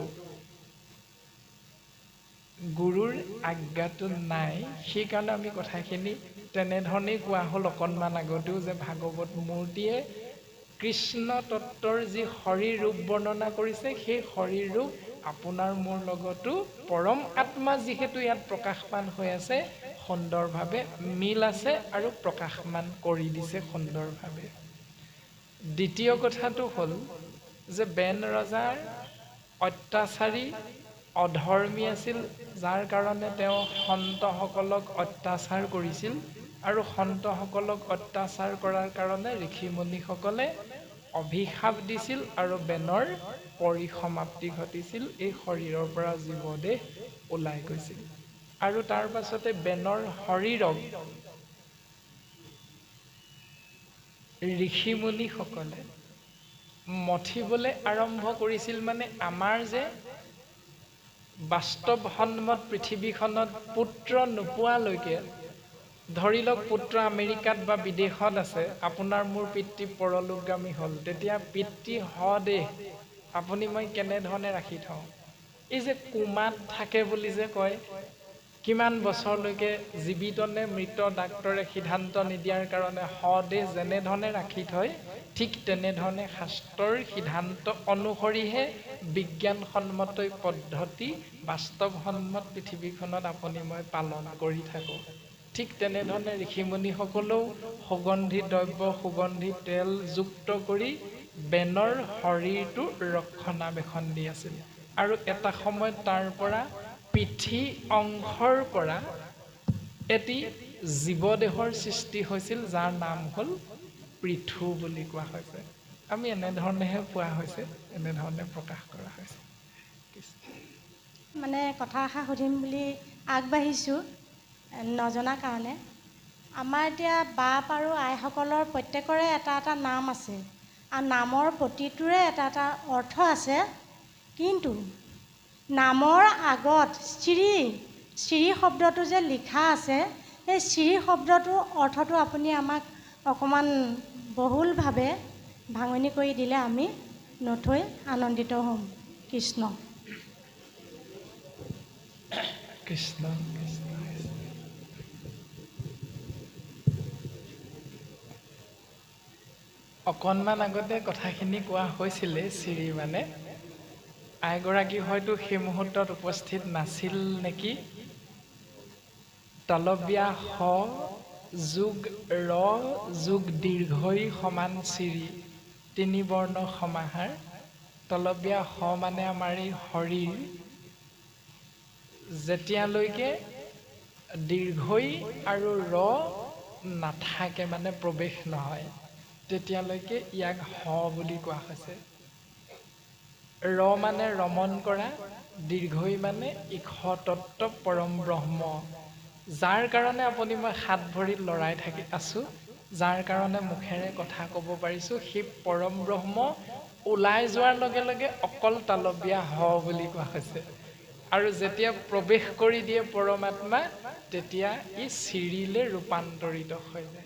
গুৰুৰ আজ্ঞাটো নাই। সেইকাৰণে আমি কথাখিনি তেনেধৰণেই কোৱা হ'ল অকণমান আগতেও, যে ভাগৱত মূৰ্তিয়ে কৃষ্ণ তত্ত্বৰ যি শৰীৰ ৰূপ বৰ্ণনা কৰিছে, সেই শৰীৰ ৰূপ আপোনাৰ মোৰ লগতো পৰম আত্মা যিহেতু ইয়াত প্ৰকাশমান হৈ আছে, সুন্দৰভাৱে মিল আছে আৰু প্ৰকাশমান কৰি দিছে সুন্দৰভাৱে। দ্বিতীয় কথাটো হ'ল যে বেন ৰজাৰ অত্যাচাৰী অধৰ্মী আছিল, যাৰ কাৰণে তেওঁ সন্তসকলক অত্যাচাৰ কৰিছিল। আৰু সন্তসকলক অত্যাচাৰ কৰাৰ কাৰণে ঋষিমুনিসকলে অভিশাপ দিছিল আৰু বেনৰ পৰিসমাপ্তি ঘটিছিল। এই শৰীৰৰ পৰা জীৱদেহ ওলাই গৈছিল। আৰু তাৰ পাছতে বেনৰ শৰীৰক ঋষিমুনিসকলে মথিবলৈ আৰম্ভ কৰিছিল মানে আমাৰ যে বাস্তৱ সন্মত পৃথিৱীখনত পুত্ৰ নোপোৱালৈকে ধৰি লওক পুত্ৰ আমেৰিকাত বা বিদেশত আছে আপোনাৰ মোৰ পিতৃ পৰলোকগামী হ'ল তেতিয়া পিতৃ সদেহ আপুনি মই কেনেধৰণে ৰাখি থওঁ এই যে কোমাত থাকে বুলি যে কয় কিমান বছৰলৈকে জীৱিত নে মৃত ডাক্তৰে সিদ্ধান্ত নিদিয়াৰ কাৰণে সদেহ যেনেধৰণে ৰাখি থয় ঠিক তেনেধৰণে শাস্ত্ৰৰ সিদ্ধান্ত অনুসৰিহে বিজ্ঞানসন্মত পদ্ধতি বাস্তৱসন্মত পৃথিৱীখনত আপুনি মই পালন কৰি থাকোঁ ঠিক তেনেধৰণে ঋষিমুনিসকলেও সুগন্ধি দ্ৰব্য সুগন্ধি তেল যুক্ত কৰি বেনৰ শৰীৰটো ৰক্ষণাবেক্ষণ দি আছিল আৰু এটা সময়ত তাৰ পৰা পিঠি অংশৰ পৰা এটি জীৱদেহৰ সৃষ্টি হৈছিল যাৰ নাম হ'ল পৃথু বুলি কোৱা হৈছে আমি এনেধৰণেহে পোৱা হৈছে এনেধৰণে প্ৰকাশ কৰা হৈছে মানে কথা এষাৰ সুধিম বুলি আগবাঢ়িছোঁ নজনা কাৰণে আমাৰ এতিয়া বাপ আৰু আইসকলৰ প্ৰত্যেকৰে এটা এটা নাম আছে আৰু নামৰ প্ৰতিটোৰে এটা এটা অৰ্থ আছে কিন্তু নামৰ আগত শ্ৰী শব্দটো যে লিখা আছে সেই শ্ৰী শব্দটোৰ অৰ্থটো আপুনি আমাক অকণমান বহুলভাৱে ভাঙনি কৰি দিলে আমি নথৈ আনন্দিত হ'ম কৃষ্ণ কৃষ্ণ অকণমান আগতে কথাখিনি কোৱা হৈছিলে শ্ৰী মানে আইগৰাকী হয়তো সেই মুহূৰ্তত উপস্থিত নাছিল নেকি তলবিয়া হ যোগ ৰ যোগ দীৰ্ঘই সমান শ্ৰী তিনি বৰ্ণ সমাহাৰ তলবিয়া হ মানে আমাৰ এই শৰীৰ যেতিয়ালৈকে দীৰ্ঘই আৰু ৰ নাথাকে মানে প্ৰৱেশ নহয় তেতিয়ালৈকে ইয়াক হ বুলি কোৱা হৈছে ৰ মানে ৰমণ কৰা দীৰ্ঘই মানে ইখতত্ব পৰম ব্ৰহ্ম যাৰ কাৰণে আপুনি মই হাত ভৰিত লৰাই থাকি আছোঁ যাৰ কাৰণে মুখেৰে কথা ক'ব পাৰিছোঁ সেই পৰম ব্ৰহ্ম ওলাই যোৱাৰ লগে লগে অকল তালবীয়া হ বুলি কোৱা হৈছে আৰু যেতিয়া প্ৰৱেশ কৰি দিয়ে পৰমাত্মা তেতিয়া ই চিৰিলে ৰূপান্তৰিত হৈ যায়